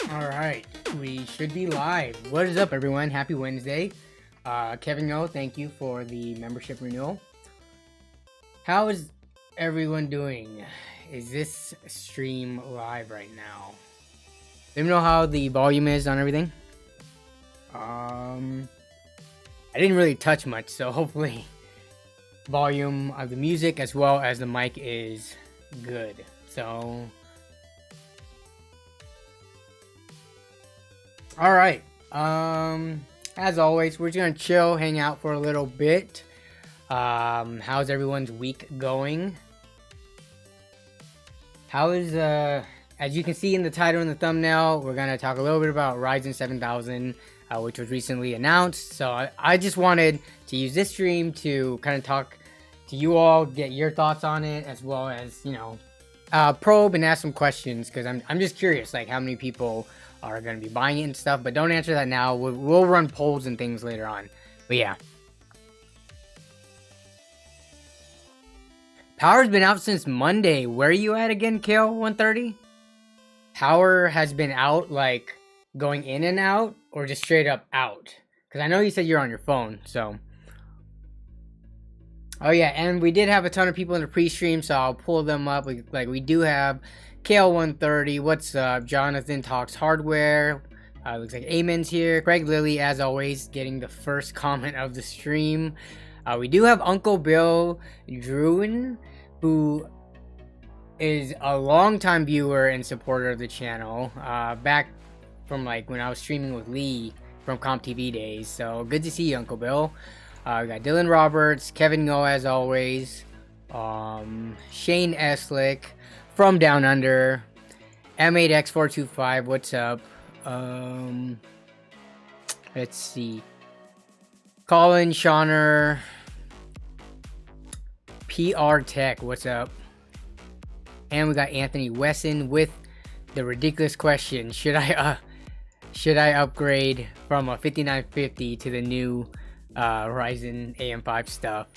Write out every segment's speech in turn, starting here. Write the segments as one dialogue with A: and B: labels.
A: Alright, we should be live. What is up, everyone? Happy Wednesday. Kevin Yo, thank you for the membership renewal. How is everyone doing? Is this stream live right now? Let me know how the volume is on everything. I didn't really touch much, so hopefully volume of the music as well as the mic is good. So all right, as always, we're just gonna chill, hang out for a little bit. How's everyone's week going? How is as you can see in the title and the thumbnail, we're gonna talk a little bit about Ryzen 7000, which was recently announced. So I just wanted to use this stream to kind of talk to you all, get your thoughts on it, as well as, you know, probe and ask some questions, because I'm just curious, like how many people are going to be buying it and stuff. But don't answer that now. We'll run polls and things later on. But yeah, Power's been out since Monday. Where are you at again, Kale 130? Power has been out, like going in and out, or just straight up out? Because I know you said you're on your phone, so. Oh yeah, and we did have a ton of people in the pre-stream, so I'll pull them up. We do have Kale 130, what's up? Jonathan Talks Hardware. Looks like Amen's here. Greg Lilly, as always, getting the first comment of the stream. We do have Uncle Bill Druin, who is a longtime viewer and supporter of the channel. Back from like when I was streaming with Lee from Comp TV days. So good to see you, Uncle Bill. We got Dylan Roberts, Kevin Ngo, as always. Shane Eslick from Down Under, M8X425, what's up? Let's see. Colin Shauner, PR Tech, what's up? And we got Anthony Wesson with the ridiculous question: Should I upgrade from a 5950 to the new Ryzen AM5 stuff?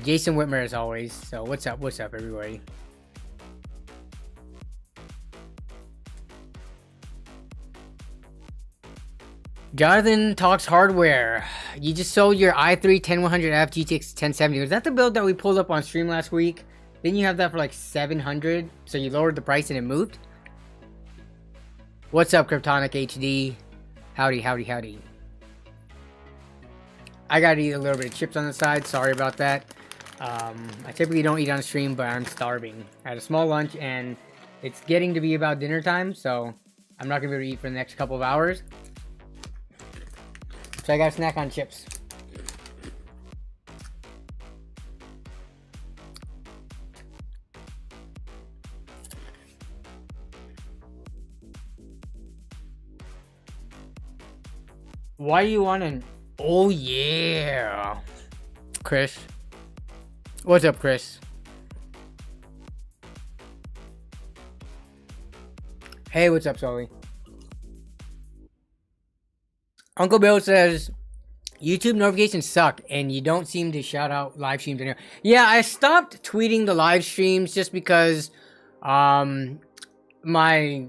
A: Jason Whitmer, as always. So what's up everybody? Jonathan Talks Hardware. You just sold your i3 10100F GTX 1070. Was that the build that we pulled up on stream last week? Didn't you have that for like 700? So you lowered the price and it moved? What's up, Kryptonic HD? Howdy. I gotta eat a little bit of chips on the side. Sorry about that. I typically don't eat on stream, but I'm starving. I had a small lunch and it's getting to be about dinner time, so I'm not gonna be able to eat for the next couple of hours. So I got a snack on chips. Why do you want an... Oh yeah, Chris. What's up, Chris? Hey, what's up, Sully? Uncle Bill says YouTube notifications suck and you don't seem to shout out live streams anymore. Yeah, I stopped tweeting the live streams just because my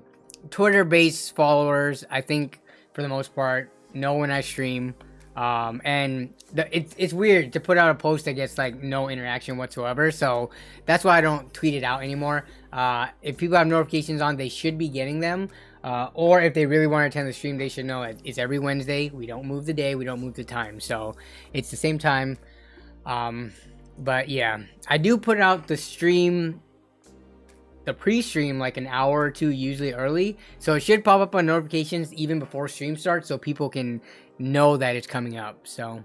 A: Twitter-based followers, I think for the most part, know when I stream. And it's weird to put out a post that gets like no interaction whatsoever, so that's why I don't tweet it out anymore. If people have notifications on, they should be getting them, or if they really want to attend the stream, they should know it's every Wednesday. We don't move the day, we don't move the time, so it's the same time. But yeah, I do put out the stream, the pre-stream, like an hour or two usually early, so it should pop up on notifications even before stream starts, so people can know that it's coming up. So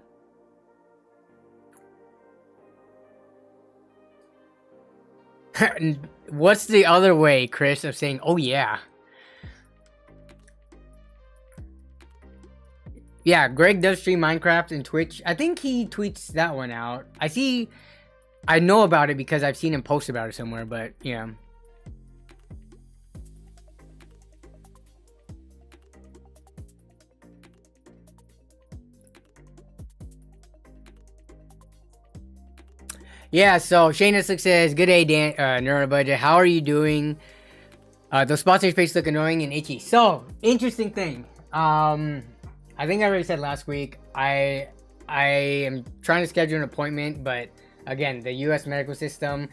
A: what's the other way, Chris, of saying oh yeah? Yeah, Greg does stream Minecraft and Twitch. I think he tweets that one out. I know about it because I've seen him post about it somewhere, but yeah. Yeah, so Shane Eslick says, good day, Dan, Neurobudget. How are you doing? Those spots on your face look annoying and itchy. So, interesting thing. I think I already said last week, I am trying to schedule an appointment, but again, the U.S. medical system,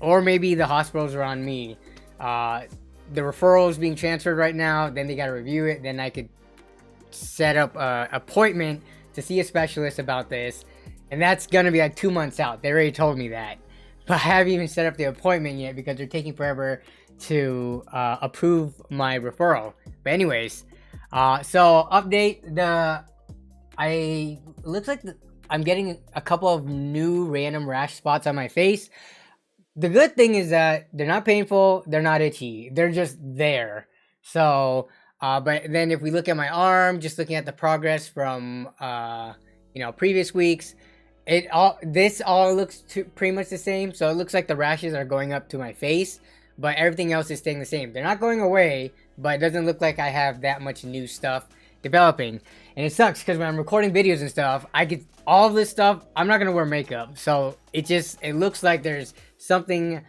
A: or maybe the hospitals are on me. The referral is being transferred right now, then they got to review it, then I could set up an appointment to see a specialist about this, and that's gonna be like 2 months out. They already told me that, but I haven't even set up the appointment yet because they're taking forever to approve my referral. But anyways, so update, looks like I'm getting a couple of new random rash spots on my face. The good thing is that they're not painful, they're not itchy, they're just there. So but then if we look at my arm, just looking at the progress from previous weeks, this all looks pretty much the same. So it looks like the rashes are going up to my face, but everything else is staying the same. They're not going away, but it doesn't look like I have that much new stuff developing. And it sucks because when I'm recording videos and stuff, I get all this stuff. I'm not gonna wear makeup, so it looks like there's something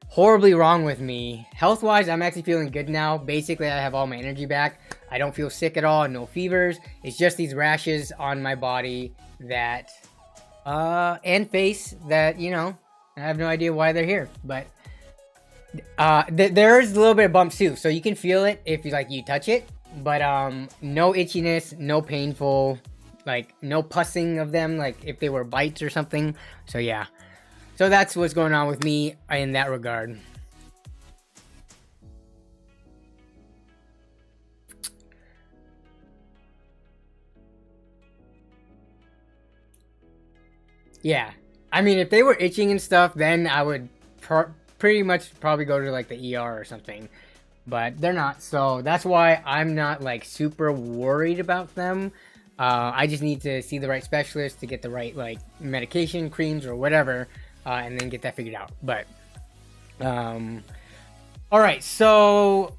A: horribly wrong with me. Health wise, I'm actually feeling good now. Basically, I have all my energy back. I don't feel sick at all, no fevers. It's just these rashes on my body that and face that, I have no idea why they're here. But there's a little bit of bumps too, so you can feel it if you touch it. But no itchiness, no painful, no pussing of them, like if they were bites or something. So yeah. So that's what's going on with me in that regard. Yeah. I mean, if they were itching and stuff, then I would pretty much probably go to the ER or something. But they're not, so that's why I'm not super worried about them. I just need to see the right specialist to get the right medication, creams, or whatever. And then get that figured out. But all right, so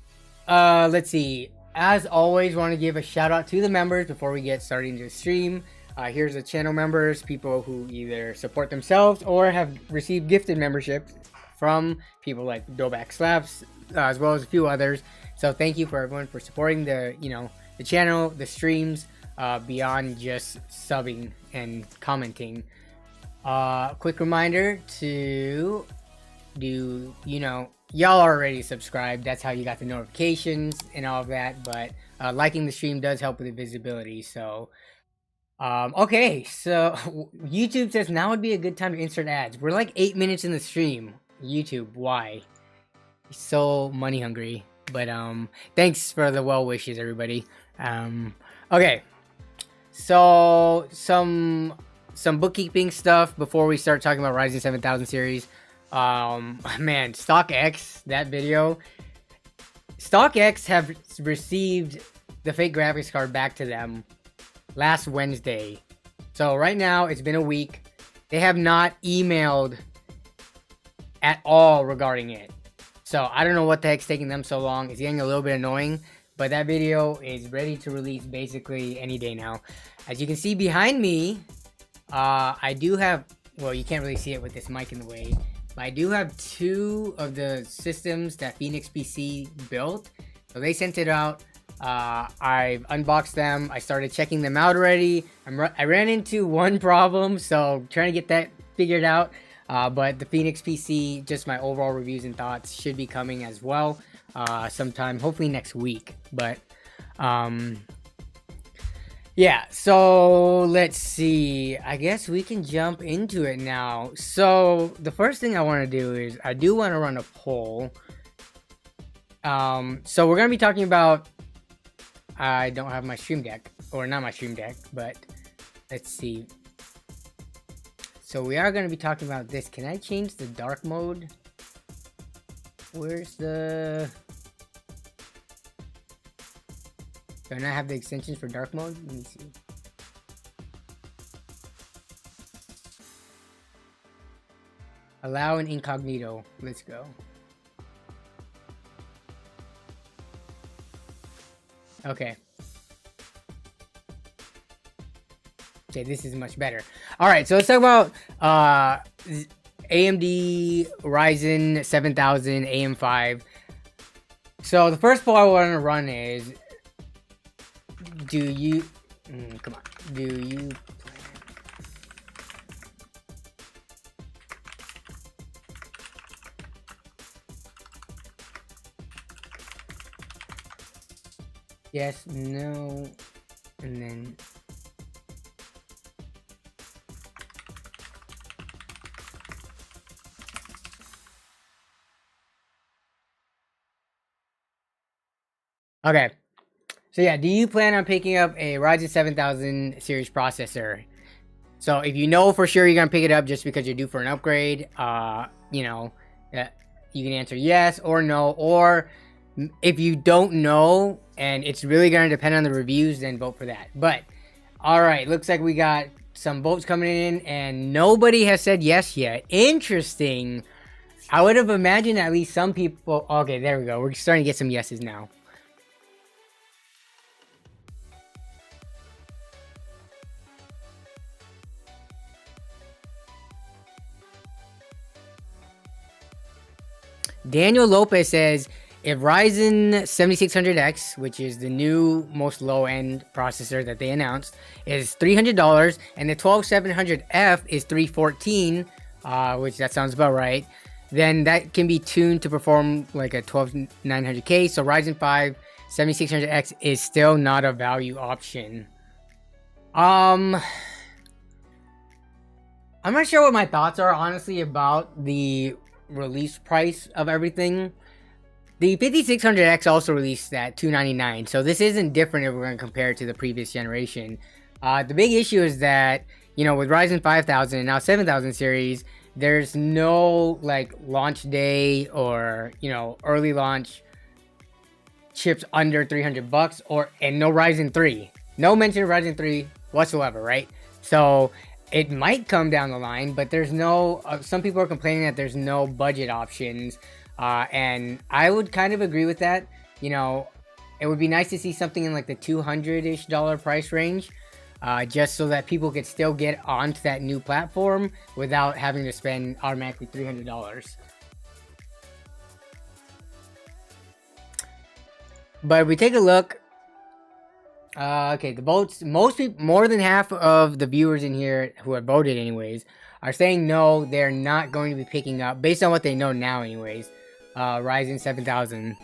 A: let's see. As always, want to give a shout out to the members before we get started into the stream. Here's the channel members, people who either support themselves or have received gifted memberships from people like Doback Slaps, as well as a few others. So thank you for everyone for supporting the the channel, the streams, beyond just subbing and commenting. Quick reminder to do, y'all are already subscribed. That's how you got the notifications and all of that. But liking the stream does help with the visibility. So, okay. So YouTube says now would be a good time to insert ads. We're 8 minutes in the stream. YouTube, why? So money hungry. But thanks for the well wishes, everybody. Okay. So some bookkeeping stuff before we start talking about Ryzen 7000 series. Man, StockX, that video. StockX have received the fake graphics card back to them last Wednesday. So right now, it's been a week. They have not emailed at all regarding it. So I don't know what the heck's taking them so long. It's getting a little bit annoying. But that video is ready to release basically any day now. As you can see behind me, I do have, well, you can't really see it with this mic in the way, but I do have 2 of the systems that Phoenix PC built. So they sent it out. I've unboxed them. I started checking them out already. I ran into one problem, so trying to get that figured out. But the Phoenix PC, just my overall reviews and thoughts, should be coming as well sometime, hopefully next week. But yeah, so let's see. I guess we can jump into it now. So the first thing I want to do is I do want to run a poll. So we're going to be talking about, I don't have my stream deck, or not my stream deck, but let's see. So we are going to be talking about this. Can I change the dark mode? Where's the... Do I not have the extensions for dark mode? Let me see. Allow an incognito. Let's go. Okay. Okay, this is much better. Alright, so let's talk about AMD Ryzen 7000 AM5. So the first poll I want to run is, do you, come on, do you yes, no, and then okay. So yeah, do you plan on picking up a Ryzen 7000 series processor? So if you know for sure you're gonna pick it up just because you're due for an upgrade, you know, you can answer yes or no, or if you don't know and it's really gonna depend on the reviews, then vote for that. But all right, looks like we got some votes coming in and nobody has said yes yet. Interesting. I would have imagined at least some people. Okay, there we go. We're starting to get some yeses now. Daniel Lopez says, if Ryzen 7600X, which is the new most low-end processor that they announced, is $300 and the 12700F is $314, which that sounds about right, then that can be tuned to perform like a 12900K. So Ryzen 5 7600X is still not a value option. I'm not sure what my thoughts are honestly about the release price of everything. The 5600X also released at $299, so this isn't different if we're going to compare it to the previous generation. The big issue is that, you know, with Ryzen 5000 and now 7000 series, there's no like launch day or, you know, early launch chips under $300 and no Ryzen 3. No mention of Ryzen 3 whatsoever, right? So it might come down the line, but there's no, some people are complaining that there's no budget options. And I would kind of agree with that. You know, it would be nice to see something in like the $200-ish price range, just so that people could still get onto that new platform without having to spend automatically $300. But if we take a look, okay, the votes, most people, more than half of the viewers in here who have voted anyways, are saying no, they're not going to be picking up, based on what they know now anyways, Ryzen 7000.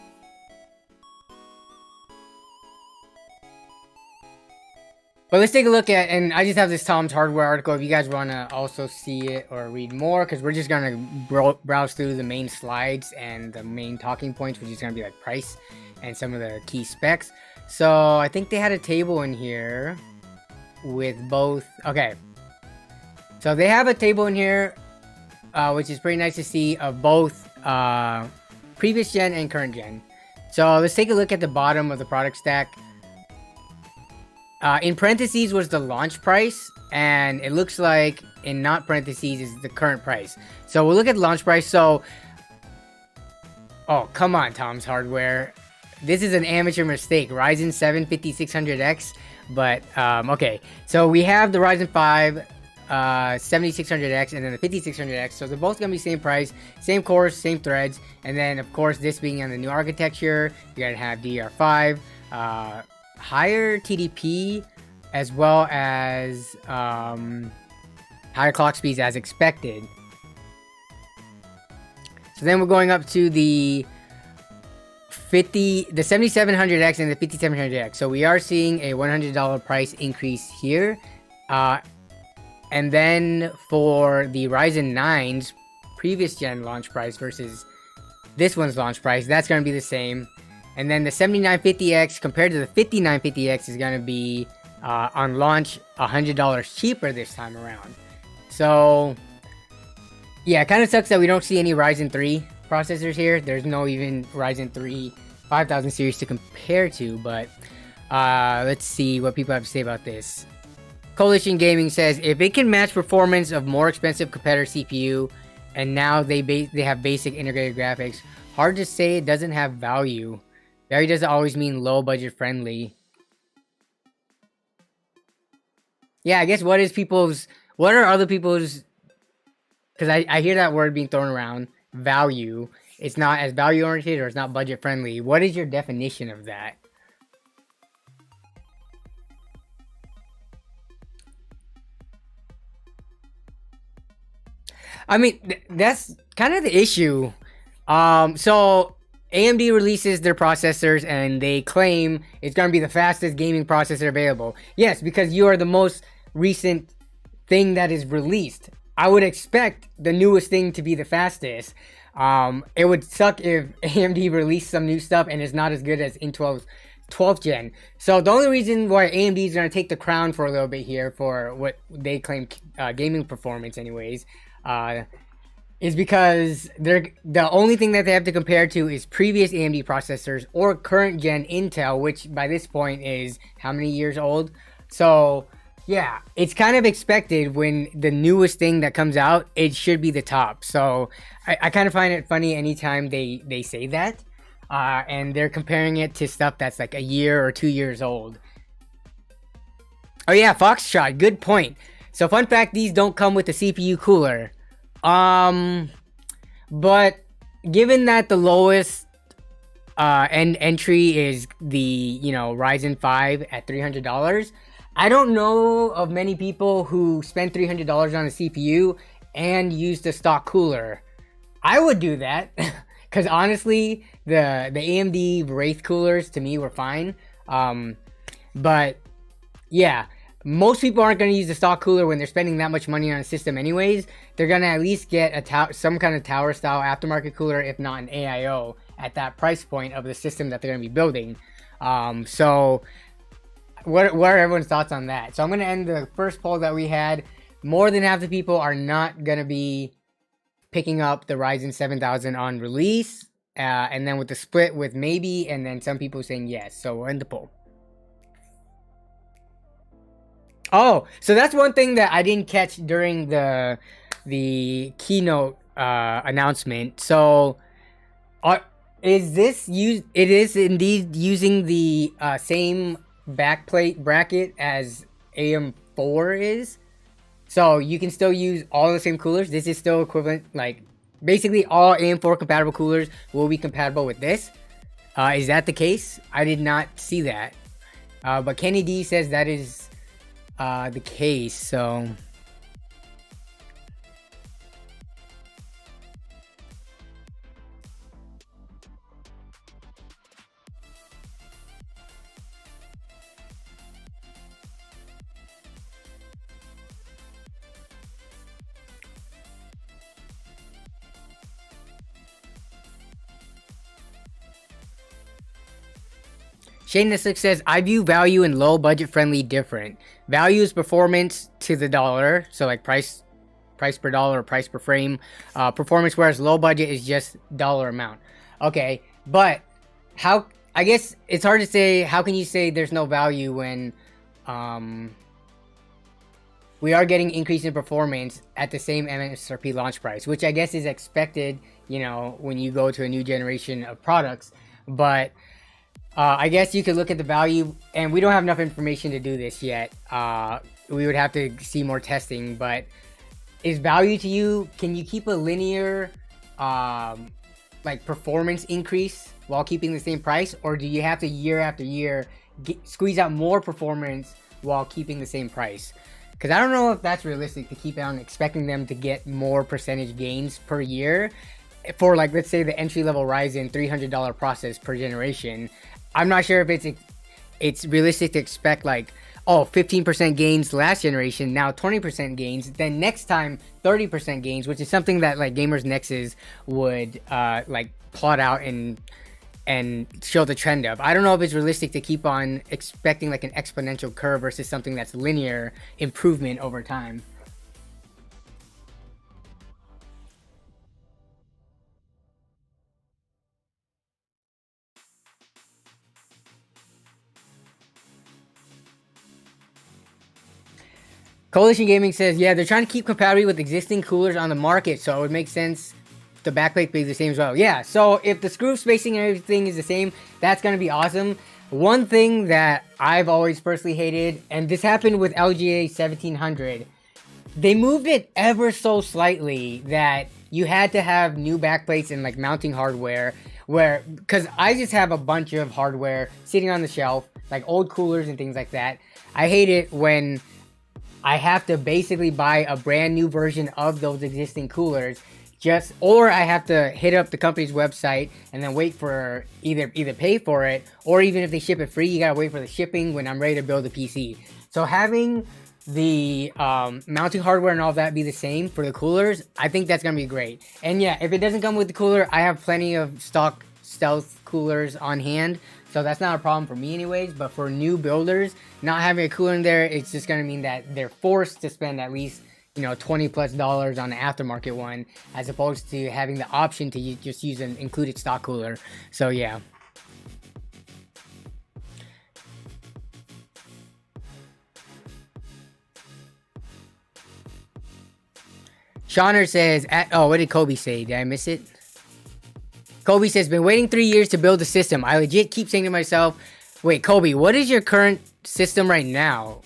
A: But let's take a look at, and I just have this Tom's Hardware article if you guys want to also see it or read more, because we're just going to browse through the main slides and the main talking points, which is going to be like price and some of the key specs. So I think they had a table in here with both. Okay, so they have a table in here, which is pretty nice to see, of both previous gen and current gen. So let's take a look at the bottom of the product stack. In parentheses was the launch price, and it looks like in not parentheses is the current price. So we'll look at the launch price. So, oh, come on, Tom's Hardware. This is an amateur mistake. Ryzen 7 5600X, but okay. So we have the Ryzen 5 7600X and then the 5600X. So they're both gonna be same price, same cores, same threads, and then of course this being on the new architecture, you're gonna have DDR5, higher TDP, as well as higher clock speeds as expected. So then we're going up to the 7700X and the 5700X. So we are seeing a $100 price increase here. And then for the Ryzen 9's previous gen launch price versus this one's launch price, that's going to be the same. And then the 7950X compared to the 5950X is going to be on launch $100 cheaper this time around. So yeah, it kind of sucks that we don't see any Ryzen 3 processors here. There's no even Ryzen 3 5000 series to compare to, but let's see what people have to say about this. Coalition Gaming says, if it can match performance of more expensive competitor CPU, and now they have basic integrated graphics, hard to say it doesn't have value. Value doesn't always mean low budget friendly. Yeah, I guess what are other people's, because I hear that word being thrown around, value. it's not as value oriented or it's not budget friendly. What is your definition of that? I mean, that's kind of the issue. So AMD releases their processors and they claim it's going to be the fastest gaming processor available. Yes, because you are the most recent thing that is released. I would expect the newest thing to be the fastest. It would suck if AMD released some new stuff and it's not as good as Intel's 12th gen. So the only reason why AMD is going to take the crown for a little bit here for what they claim gaming performance anyways, is because the only thing that they have to compare to is previous AMD processors or current gen Intel, which by this point is how many years old? So yeah, it's kind of expected when the newest thing that comes out, it should be the top. So I kind of find it funny anytime they say that. And they're comparing it to stuff that's like a year or 2 years old. Oh yeah, Foxtrot, good point. So fun fact, these don't come with the CPU cooler. But given that the lowest entry is the, Ryzen 5 at $300, I don't know of many people who spend $300 on a CPU and use the stock cooler. I would do that because honestly, the AMD Wraith coolers to me were fine. But yeah, most people aren't going to use the stock cooler when they're spending that much money on a system anyways. They're going to at least get some kind of tower style aftermarket cooler, if not an AIO, at that price point of the system that they're going to be building. So what are everyone's thoughts on that? So I'm going to end the first poll that we had. More than half the people are not going to be picking up the Ryzen 7000 on release. And then with the split with maybe, and then some people saying yes. So we'll end the poll. Oh, so that's one thing that I didn't catch during the keynote announcement. So is this used? It is indeed using the same backplate bracket as AM4 is. So you can still use all the same coolers. This is still equivalent, like basically all AM4 compatible coolers will be compatible with this. Is that the case? I did not see that. But Kenny D says that is the case. So Shane Nislik says, I view value and low budget friendly different. Value is performance to the dollar, so like price per dollar or price per frame performance, whereas low budget is just dollar amount. Okay, but how, I guess it's hard to say, how can you say there's no value when we are getting increase in performance at the same MSRP launch price, which I guess is expected, when you go to a new generation of products. But I guess you could look at the value, and we don't have enough information to do this yet. We would have to see more testing, but is value to you, can you keep a linear like performance increase while keeping the same price, or do you have to year after year squeeze out more performance while keeping the same price? Because I don't know if that's realistic to keep on expecting them to get more percentage gains per year for, like, let's say the entry-level Ryzen $300 process per generation. I'm not sure if it's realistic to expect, like, oh, 15% gains last generation, now 20% gains, then next time 30% gains, which is something that like Gamers Nexus would like plot out and show the trend of. I don't know if it's realistic to keep on expecting like an exponential curve versus something that's linear improvement over time. Coalition Gaming says, yeah, they're trying to keep compatibility with existing coolers on the market, so it would make sense the backplate be the same as well. Yeah, so if the screw spacing and everything is the same, that's going to be awesome. One thing that I've always personally hated, and this happened with LGA 1700, they moved it ever so slightly that, you had to have new backplates and like mounting hardware, because I just have a bunch of hardware sitting on the shelf, like old coolers and things like that. I hate it when I have to basically buy a brand new version of those existing coolers, or I have to hit up the company's website and then wait for either pay for it, or even if they ship it free, you gotta wait for the shipping when I'm ready to build a PC. So having the mounting hardware and all that be the same for the coolers, I think that's gonna be great. And yeah, if it doesn't come with the cooler, I have plenty of stock stealth coolers on hand, so that's not a problem for me anyways. But for new builders, not having a cooler in there, it's just gonna mean that they're forced to spend at least, you know, $20+ on an aftermarket one, as opposed to having the option to just use an included stock cooler. So yeah. Shauner says, oh, what did Kobe say? Did I miss it? Kobe says, been waiting 3 years to build a system. I legit keep saying to myself, wait, Kobe, what is your current system right now?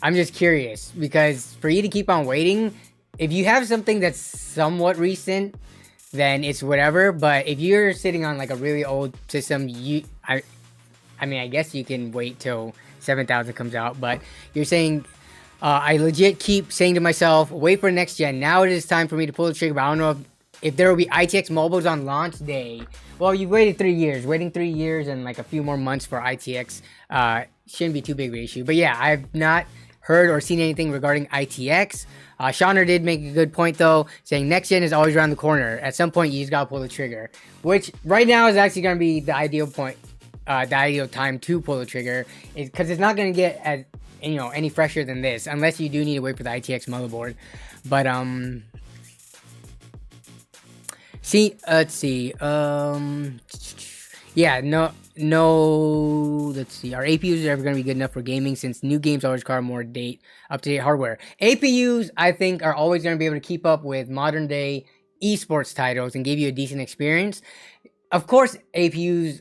A: I'm just curious, because for you to keep on waiting, if you have something that's somewhat recent, then it's whatever. But if you're sitting on like a really old system, I mean, I guess you can wait till 7000 comes out, but you're saying, I legit keep saying to myself, wait for next gen. Now it is time for me to pull the trigger, but I don't know if there will be ITX mobiles on launch day. Well, you've waited 3 years. Waiting 3 years and like a few more months for ITX shouldn't be too big of an issue. But yeah, I've not heard or seen anything regarding ITX. Shauner did make a good point though, saying next gen is always around the corner. At some point, you just gotta pull the trigger, which right now is actually gonna be the ideal point, the ideal time to pull the trigger, is because it's not gonna get as, you know, any fresher than this, unless you do need to wait for the ITX motherboard. But let's see, yeah, no, let's see, are APUs ever going to be good enough for gaming, since new games always require more up-to-date hardware? APUs, I think, are always going to be able to keep up with modern day esports titles and give you a decent experience. Of course, APUs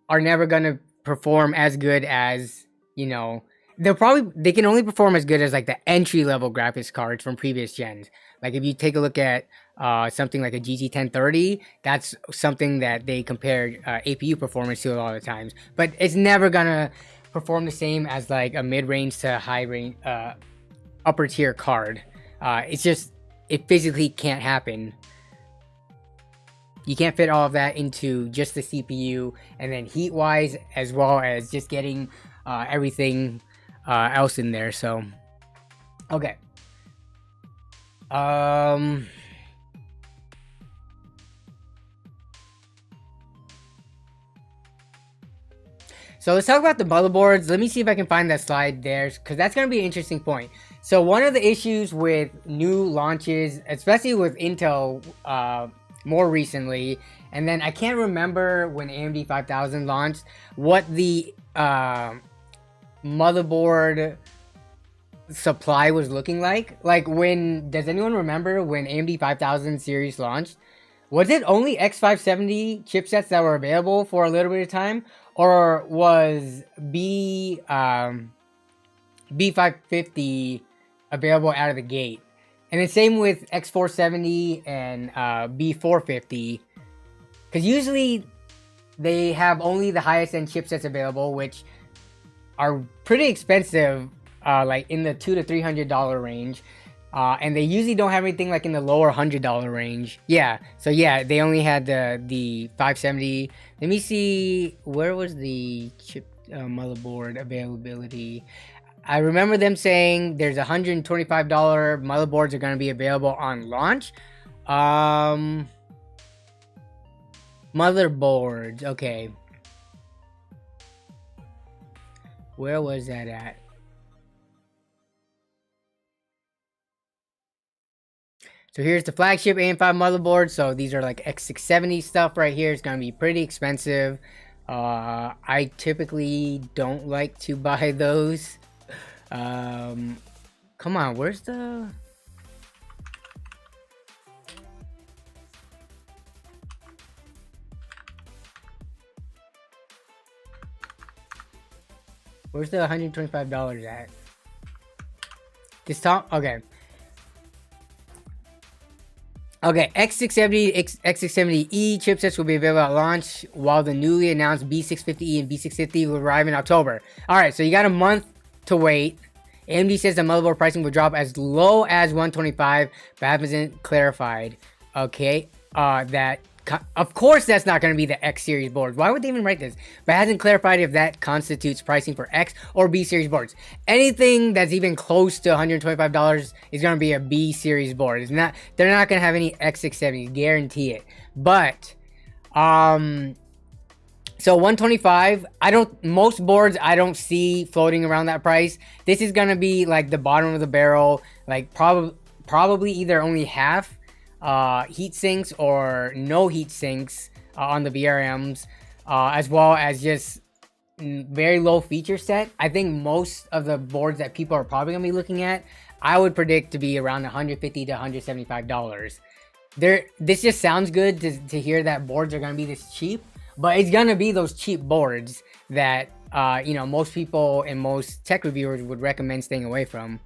A: are never going to perform as good as, you know, they can only perform as good as like the entry-level graphics cards from previous gens. Like if you take a look at something like a GT 1030, that's something that they compare APU performance to a lot of times. But it's never gonna perform the same as like a mid-range to high-range, upper-tier card. It's just, it physically can't happen. You can't fit all of that into just the CPU, and then heat-wise, as well as just getting everything else in there. So, okay. So let's talk about the motherboards. Let me see if I can find that slide there, because that's going to be an interesting point. So one of the issues with new launches, especially with Intel more recently, and then I can't remember when AMD 5000 launched, what the motherboard supply was looking like. Like does anyone remember when AMD 5000 series launched? Was it only X570 chipsets that were available for a little bit of time? Or was B550 available out of the gate? And the same with X470 and B450. Because usually they have only the highest end chipsets available, which are pretty expensive, like in the $200 to $300 range. And they usually don't have anything like in the lower $100 range. Yeah, so yeah, they only had the 570. Let me see, where was the chip motherboard availability? I remember them saying there's $125 motherboards are going to be available on launch. Motherboards, okay. Where was that at? So here's the flagship AM5 motherboard. So these are like X670 stuff right here. It's gonna be pretty expensive. I typically don't like to buy those. Come on, where's the... Where's the $125 at? This top? Okay. Okay, X670E chipsets will be available at launch, while the newly announced B650E and B650 will arrive in October. Alright, so you got a month to wait. AMD says the motherboard pricing will drop as low as 125, but hasn't clarified. Okay, of course that's not going to be the X series boards. Why would they even write this? But hasn't clarified if that constitutes pricing for X or B series boards. Anything that's even close to $125 is going to be a B series board. It's not. They're not going to have any X670s, guarantee it. But so 125, most boards I don't see floating around that price. This is going to be like the bottom of the barrel, like probably either only half heat sinks or no heat sinks on the VRMs, as well as just very low feature set. I think most of the boards that people are probably gonna be looking at, I would predict to be around $150 to $175. This just sounds good to hear that boards are gonna be this cheap, but it's gonna be those cheap boards that you know, most people and most tech reviewers would recommend staying away from.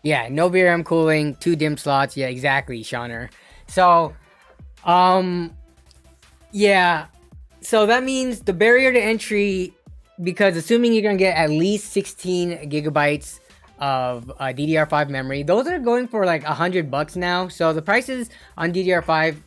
A: Yeah, no VRM cooling, 2 DIMM slots. Yeah, exactly, Shauner. So, yeah. So that means the barrier to entry, because assuming you're going to get at least 16 gigabytes of DDR5 memory, those are going for like $100 now. So the prices on DDR5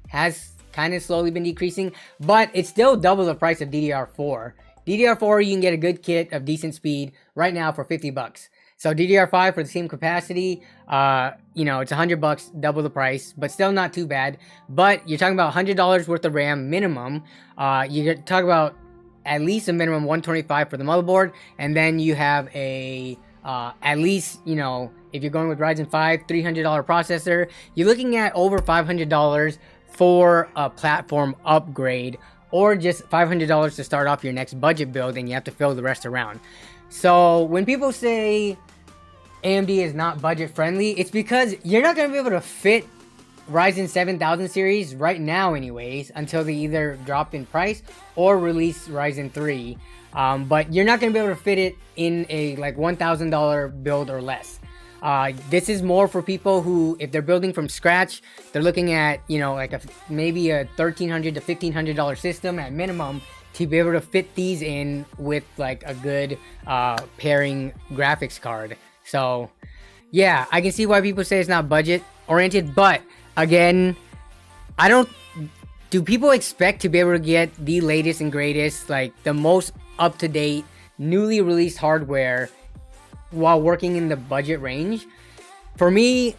A: has kind of slowly been decreasing, but it's still double the price of DDR4. DDR4, you can get a good kit of decent speed right now for $50. So DDR5 for the same capacity, you know, it's $100, double the price, but still not too bad. But you're talking about $100 worth of RAM minimum. You're talking about at least a minimum 125 for the motherboard, and then you have a at least, you know, if you're going with Ryzen 5, $300 processor, you're looking at over $500 for a platform upgrade, or just $500 to start off your next budget build, and you have to fill the rest around. So when people say AMD is not budget friendly, it's because you're not going to be able to fit Ryzen 7000 series right now anyways, until they either drop in price or release Ryzen 3. But you're not going to be able to fit it in a like $1,000 build or less. This is more for people who, if they're building from scratch, they're looking at, you know, like maybe a $1,300 to $1,500 system at minimum to be able to fit these in with like a good pairing graphics card. So yeah, I can see why people say it's not budget oriented, but again, do people expect to be able to get the latest and greatest, like the most up-to-date, newly released hardware while working in the budget range? For me,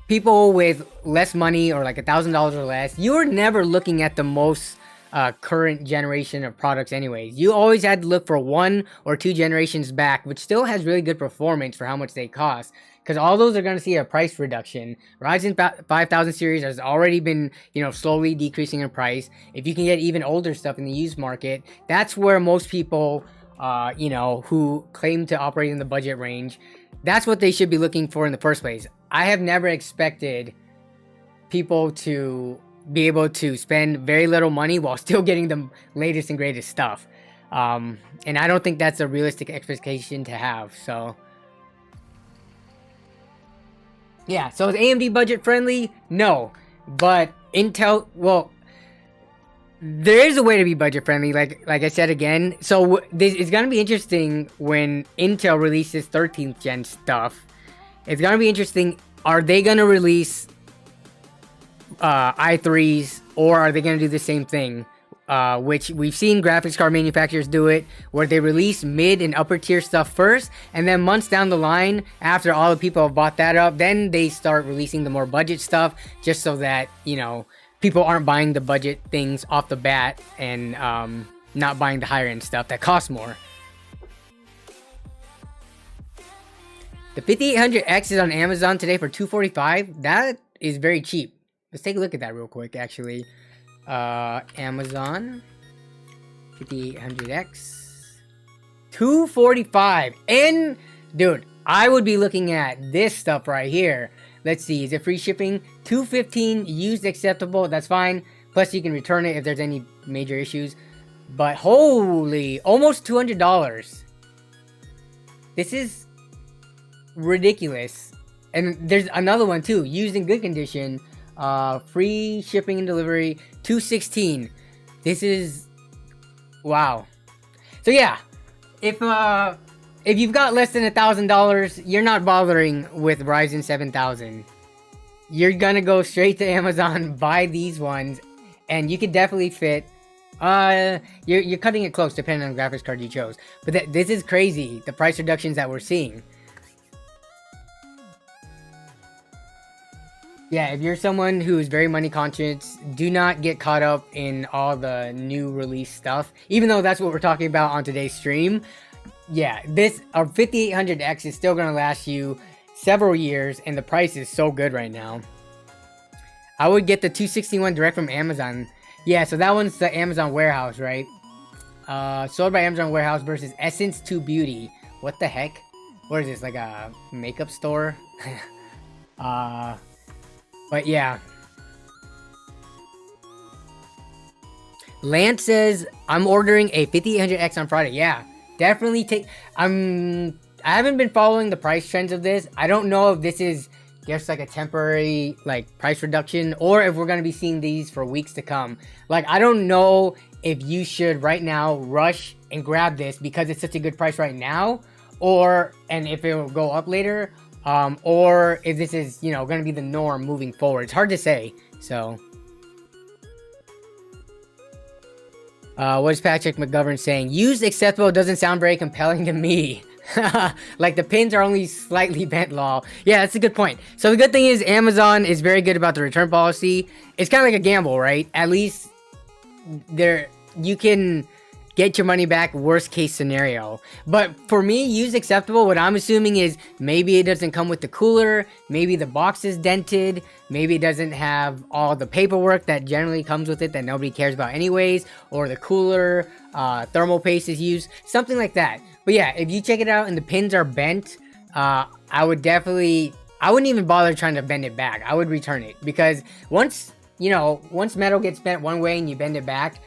A: people with less money or like $1,000 or less, you're never looking at the most current generation of products anyways. You always had to look for 1 or 2 generations back, which still has really good performance for how much they cost, because all those are going to see a price reduction. Ryzen 5000 series has already been, you know, slowly decreasing in price. If you can get even older stuff in the used market, that's where most people you know, who claim to operate in the budget range, that's what they should be looking for in the first place. I have never expected people to be able to spend very little money while still getting the latest and greatest stuff. And I don't think that's a realistic expectation to have. So yeah, so is AMD budget friendly? No. But Intel, well, there is a way to be budget friendly, like I said again. So it's going to be interesting when Intel releases 13th gen stuff. It's going to be interesting. Are they going to release i3s, or are they going to do the same thing? Which we've seen graphics card manufacturers do it, where they release mid and upper tier stuff first, and then months down the line, after all the people have bought that up, then they start releasing the more budget stuff, just so that, you know, people aren't buying the budget things off the bat and not buying the higher end stuff that costs more. The 5800X is on Amazon today for $245. That is very cheap. Let's take a look at that real quick, actually. Amazon 5800X $245. And dude, I would be looking at this stuff right here. Let's see, is it free shipping? $215 used acceptable, that's fine. Plus you can return it if there's any major issues. But holy, almost $200. This is ridiculous. And there's another one too, used in good condition, free shipping and delivery, 216. This is wow. So yeah, if you've got less than $1,000, you're not bothering with Ryzen 7000. You're gonna go straight to Amazon, buy these ones, and you could definitely fit. You're cutting it close depending on the graphics card you chose. But this is crazy, the price reductions that we're seeing. Yeah, if you're someone who is very money conscious, do not get caught up in all the new release stuff. Even though that's what we're talking about on today's stream. Yeah, this 5800X is still going to last you several years, and the price is so good right now. I would get the 261 direct from Amazon. Yeah, so that one's the Amazon warehouse, right? Sold by Amazon warehouse versus Essence to Beauty. What the heck? What is this, like a makeup store? But yeah. Lance says, I'm ordering a 5800X on Friday. Yeah, definitely take... I haven't been following the price trends of this. I don't know if this is just like a temporary like price reduction, or if we're going to be seeing these for weeks to come. Like, I don't know if you should right now rush and grab this because it's such a good price right now, and if it will go up later, or if this is, you know, going to be the norm moving forward. It's hard to say. So what is Patrick McGovern saying? Used acceptable doesn't sound very compelling to me. Like, the pins are only slightly bent, lol. Yeah, that's a good point. So the good thing is Amazon is very good about the return policy. It's kind of like a gamble, right? At least you can get your money back, worst case scenario. But for me, used acceptable, what I'm assuming is maybe it doesn't come with the cooler, maybe the box is dented, maybe it doesn't have all the paperwork that generally comes with it that nobody cares about anyways, or the cooler, thermal paste is used, something like that. But yeah, if you check it out and the pins are bent, I wouldn't even bother trying to bend it back. I would return it, because once metal gets bent one way and you bend it back,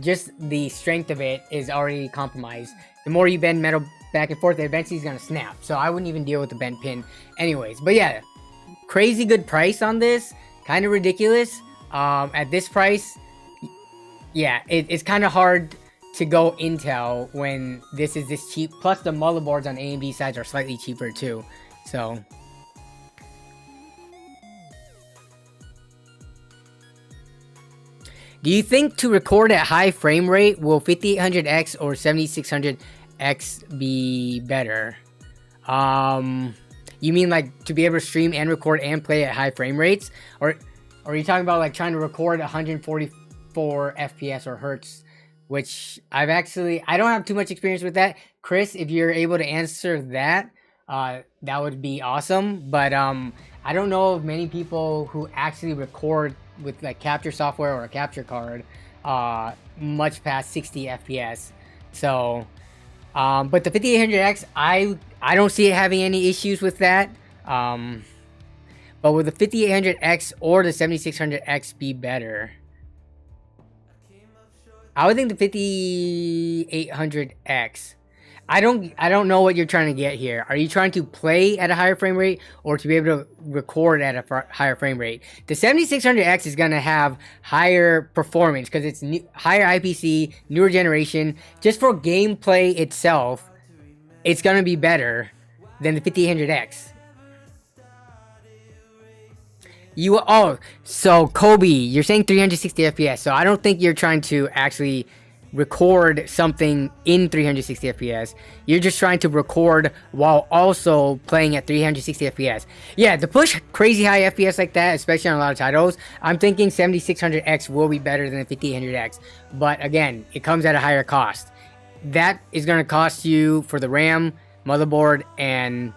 A: just the strength of it is already compromised. The more you bend metal back and forth, eventually it's gonna snap. So I wouldn't even deal with the bent pin anyways. But yeah, crazy good price on this. Kind of ridiculous. At this price, yeah, it's kind of hard to go Intel when this is this cheap. Plus the motherboards on AMD sides are slightly cheaper too. So do you think to record at high frame rate, will 5800X or 7600X be better? You mean like to be able to stream and record and play at high frame rates? Or are you talking about like trying to record 144 FPS or hertz? Which I don't have too much experience with that. Chris, if you're able to answer that, that would be awesome. But I don't know of many people who actually record with like capture software or a capture card much past 60 FPS. So but the 5800X, I don't see it having any issues with that. But would the 5800X or the 7600X be better? I would think the 5800X. I don't know what you're trying to get here. Are you trying to play at a higher frame rate or to be able to record at a higher frame rate? The 7600X is going to have higher performance because it's higher IPC, newer generation. Just for gameplay itself, it's going to be better than the 5800X. So Kobe, you're saying 360 FPS. So I don't think you're trying to actually record something in 360 FPS. You're just trying to record while also playing at 360 FPS. Yeah, to push crazy high FPS like that, especially on a lot of titles, I'm thinking 7600X will be better than the 5800X. But again, it comes at a higher cost. That is going to cost you for the RAM, motherboard, and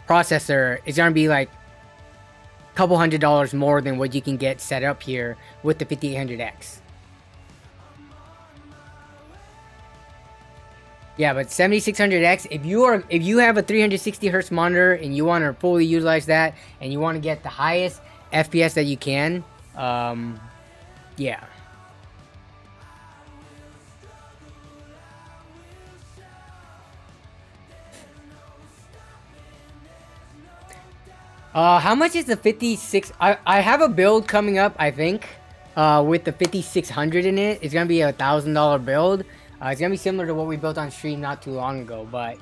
A: processor. It's going to be like couple $100 more than what you can get set up here with the 5800X. Yeah, but 7600X, if you have a 360 hertz monitor and you want to fully utilize that and you want to get the highest FPS that you can, yeah. How much is the 56? I have a build coming up, I think, with the 5600 in it. It's gonna be a $1,000 build. It's gonna be similar to what we built on stream not too long ago, but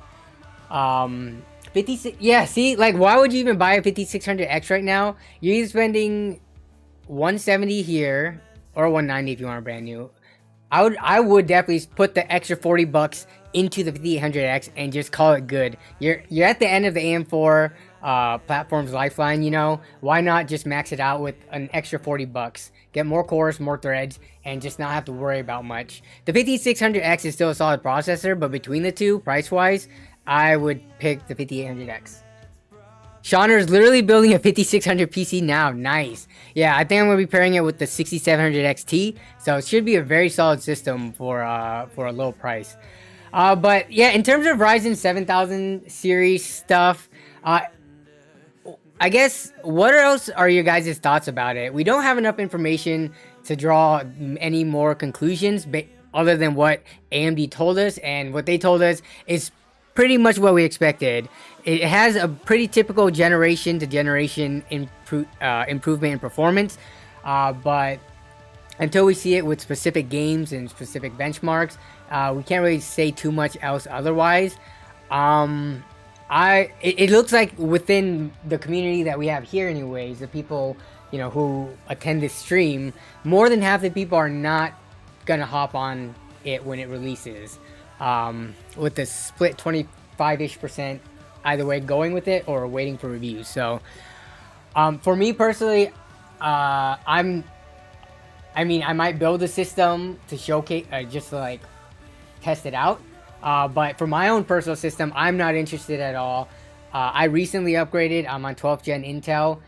A: 56. Yeah, see, like, why would you even buy a 5600X right now? You're either spending 170 here or 190 if you want a brand new. I would definitely put the extra 40 bucks into the 5800X and just call it good. You're at the end of the AM4 platform's lifeline, you know. Why not just max it out with an extra 40 bucks? Get more cores, more threads, and just not have to worry about much. The 5600X is still a solid processor, but between the two, price-wise, I would pick the 5800X. Shauner is literally building a 5600 PC now. Nice. Yeah, I think I'm going to be pairing it with the 6700 XT. So it should be a very solid system for a low price. But yeah, in terms of Ryzen 7000 series stuff, I guess, what else are your guys' thoughts about it? We don't have enough information to draw any more conclusions other than what AMD told us, and what they told us is pretty much what we expected. It has a pretty typical generation to generation improvement in performance, but until we see it with specific games and specific benchmarks, we can't really say too much else otherwise. It looks like within the community that we have here anyways, the people, you know, who attend this stream, more than half the people are not gonna hop on it when it releases, with the split 25-ish% either way going with it or waiting for reviews. So for me personally, I might build a system to showcase, just to like test it out. But for my own personal system, I'm not interested at all. I recently upgraded. I'm on 12th gen Intel.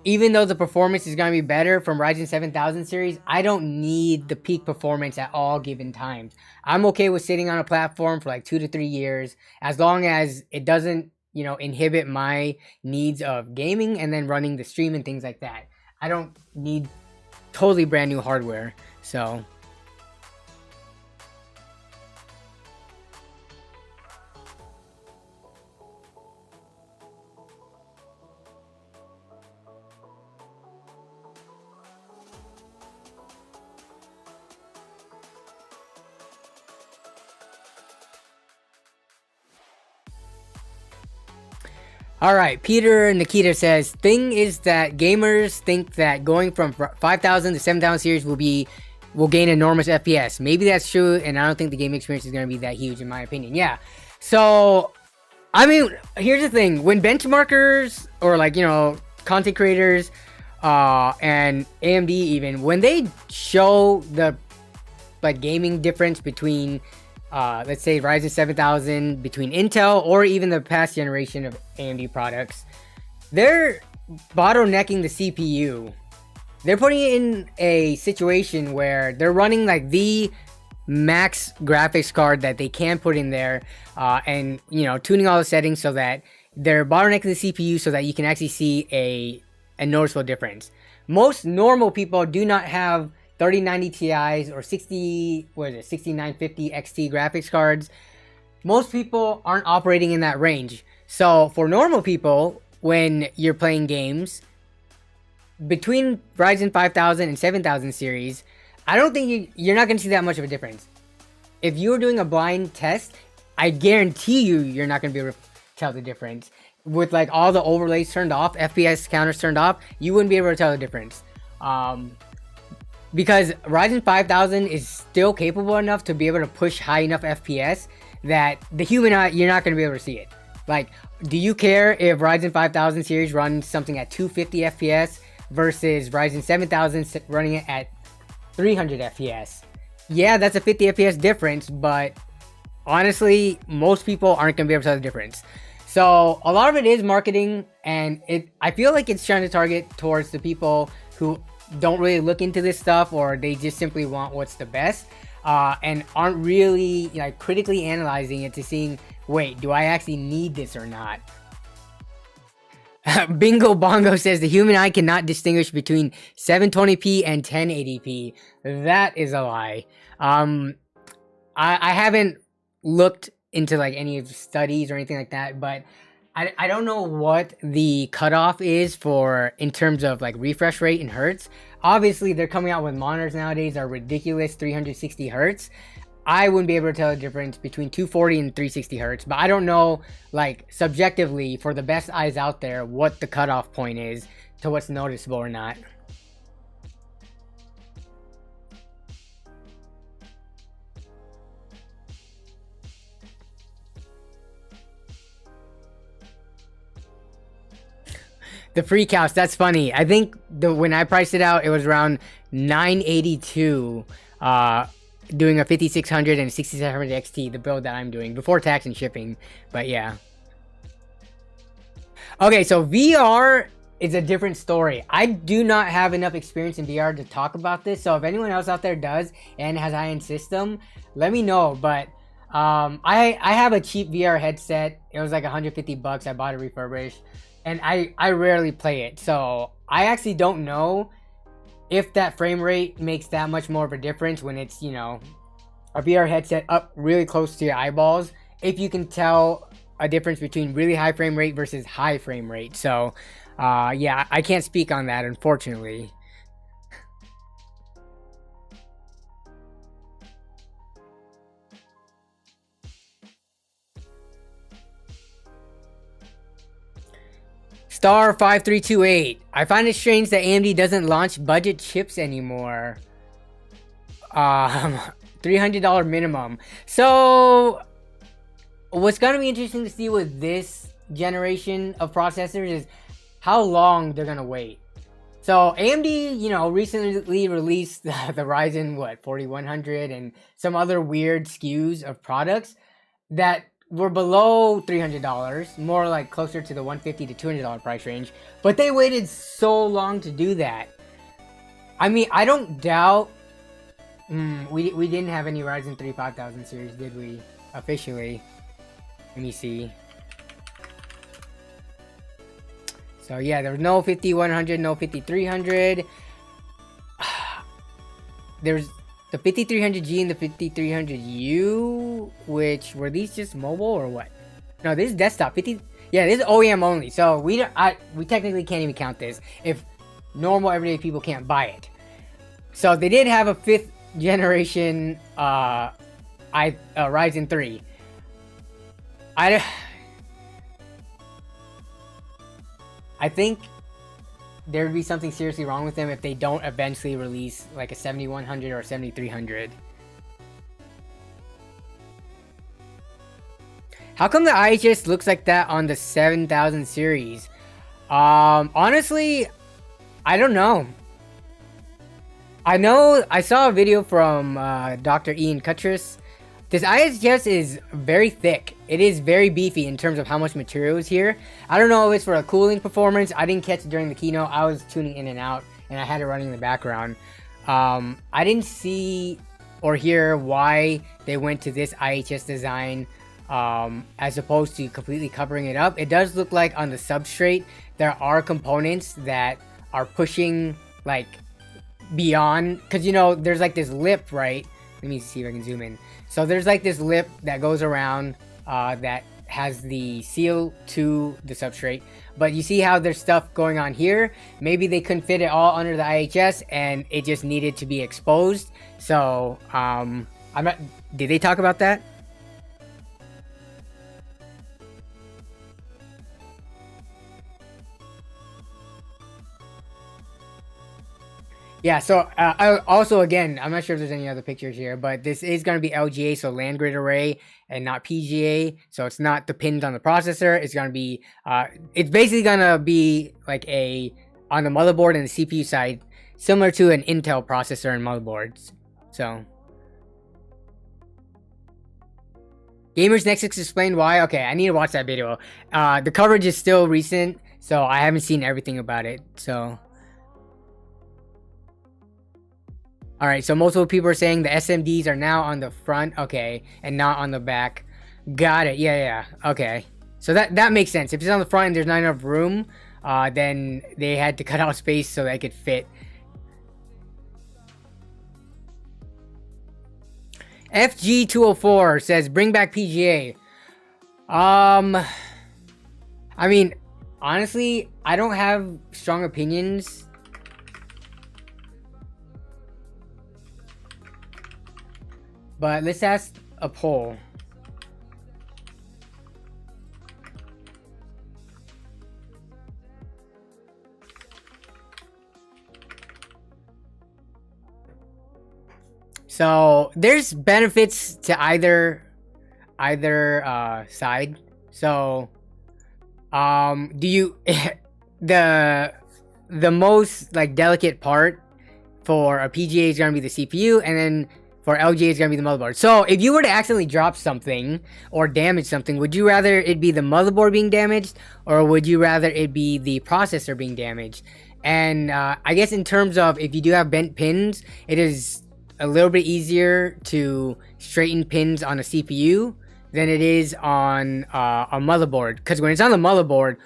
A: Even though the performance is going to be better from Ryzen 7000 series, I don't need the peak performance at all given times. I'm okay with sitting on a platform for like 2 to 3 years, as long as it doesn't, you know, inhibit my needs of gaming and then running the stream and things like that. I don't need totally brand new hardware. So alright, Peter Nikita says, thing is that gamers think that going from 5000 to 7000 series will gain enormous FPS. Maybe that's true, and I don't think the game experience is going to be that huge in my opinion. Yeah, so I mean, here's the thing. When benchmarkers or, like, you know, content creators and AMD even, when they show the like gaming difference between let's say Ryzen 7000 between Intel or even the past generation of AMD products, they're bottlenecking the CPU. They're putting it in a situation where they're running like the max graphics card that they can put in there, and, you know, tuning all the settings so that they're bottlenecking the CPU so that you can actually see a noticeable difference. Most normal people do not have 3090 Ti's or 6950 XT graphics cards. Most people aren't operating in that range. So for normal people, when you're playing games between Ryzen 5000 and 7000 series, I don't think you're not going to see that much of a difference. If you were doing a blind test, I guarantee you're not going to be able to tell the difference. With like all the overlays turned off, FPS counters turned off, you wouldn't be able to tell the difference. Because Ryzen 5000 is still capable enough to be able to push high enough FPS that the human eye, you're not going to be able to see it. Like, do you care if Ryzen 5000 series runs something at 250 FPS versus Ryzen 7000 running it at 300 FPS? Yeah, that's a 50 FPS difference, but honestly, most people aren't going to be able to tell the difference. So a lot of it is marketing, and I feel like it's trying to target towards the people who don't really look into this stuff, or they just simply want what's the best, and aren't really, like, critically analyzing it to seeing, wait, do I actually need this or not? Bingo Bongo says the human eye cannot distinguish between 720p and 1080p. That is a lie. I haven't looked into like any of the studies or anything like that, but I don't know what the cutoff is for in terms of like refresh rate in hertz. Obviously, they're coming out with monitors nowadays that are ridiculous 360 hertz. I wouldn't be able to tell the difference between 240 and 360 hertz, but I don't know, like, subjectively, for the best eyes out there, what the cutoff point is to what's noticeable or not. The free couch, that's funny. I think when I priced it out, it was around $982, doing a 5600 and 6700 XT, the build that I'm doing, before tax and shipping. But yeah. Okay, so VR is a different story. I do not have enough experience in VR to talk about this, so if anyone else out there does and has high-end system, let me know. But I have a cheap VR headset. It was like 150 bucks. I bought it refurbished, and I rarely play it, so I actually don't know if that frame rate makes that much more of a difference when it's, you know, a VR headset up really close to your eyeballs, if you can tell a difference between really high frame rate versus high frame rate. So yeah, I can't speak on that, unfortunately. Star 5328. I find it strange that AMD doesn't launch budget chips anymore. $300 minimum. So what's gonna be interesting to see with this generation of processors is how long they're gonna wait. So AMD, you know, recently released the Ryzen 4100 and some other weird SKUs of products that were below $300, more like closer to the $150 to $200 price range, but they waited so long to do that. I mean, I don't doubt. We didn't have any Ryzen 3 5000 series, did we? Officially. Let me see. So yeah, there was no 5100, no 5300. There's the 5300G and the 5300U, which were these just mobile or what? No, this is desktop. Yeah, this is OEM only. So we technically can't even count this if normal everyday people can't buy it. So they did have a 5th generation Ryzen 3. I think there'd be something seriously wrong with them if they don't eventually release like a 7100 or 7300. How come the IHS looks like that on the 7000 series? Honestly, I don't know. I saw a video from Dr. Ian Cuttress. This IHS is very thick. It is very beefy in terms of how much material is here. I don't know if it's for a cooling performance. I didn't catch it during the keynote. I was tuning in and out, and I had it running in the background. I didn't see or hear why they went to this IHS design as opposed to completely covering it up. It does look like on the substrate, there are components that are pushing like beyond, because you know, there's like this lip, right? Let me see if I can zoom in. So there's like this lip that goes around that has the seal to the substrate. But you see how there's stuff going on here? Maybe they couldn't fit it all under the IHS and it just needed to be exposed. So I'm not. Did they talk about that? Yeah, so also, again, I'm not sure if there's any other pictures here, but this is going to be LGA, so land grid array, and not PGA. So it's not the pins on the processor. It's going to be, it's basically going to be like on the motherboard and the CPU side, similar to an Intel processor and motherboards. So. Gamers Nexus explained why. Okay, I need to watch that video. The coverage is still recent, so I haven't seen everything about it, so. Alright, so multiple people are saying the SMDs are now on the front, okay, and not on the back. Got it, yeah, okay. So that makes sense. If it's on the front and there's not enough room, then they had to cut out space so that it could fit. FG204 says, bring back PGA. I mean, honestly, I don't have strong opinions. But let's ask a poll. So there's benefits to either side. So do you the most like delicate part for a PGA is gonna be the CPU, and then for LGA is gonna be the motherboard. So if you were to accidentally drop something or damage something, would you rather it be the motherboard being damaged, or would you rather it be the processor being damaged? And I guess in terms of if you do have bent pins, it is a little bit easier to straighten pins on a CPU than it is on a motherboard. Because when it's on the motherboard,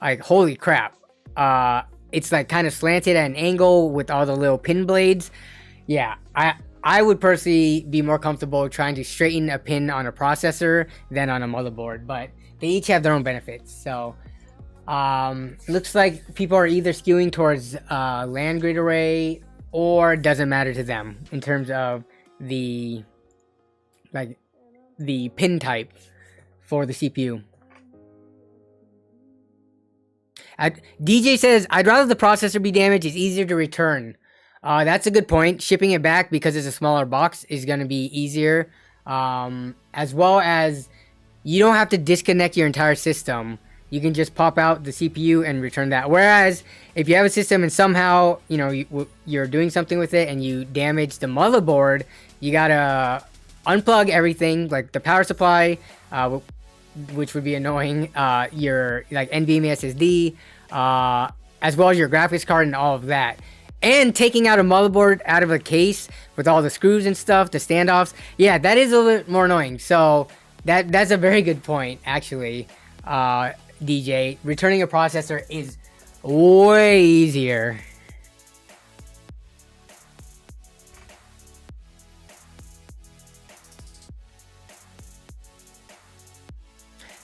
A: like holy crap, it's like kind of slanted at an angle with all the little pin blades. Yeah, I would personally be more comfortable trying to straighten a pin on a processor than on a motherboard, but they each have their own benefits. So looks like people are either skewing towards land grid array, or doesn't matter to them in terms of the pin type for the CPU. DJ says, I'd rather the processor be damaged. It's easier to return. That's a good point. Shipping it back because it's a smaller box is going to be easier. As well as you don't have to disconnect your entire system. You can just pop out the CPU and return that. Whereas if you have a system and somehow, you know, you're doing something with it and you damage the motherboard, you gotta unplug everything, like the power supply, which would be annoying, your like NVMe SSD, as well as your graphics card and all of that. And taking out a motherboard out of a case with all the screws and stuff, the standoffs, yeah, that is a little bit more annoying. So that's a very good point, actually. DJ, returning a processor is way easier.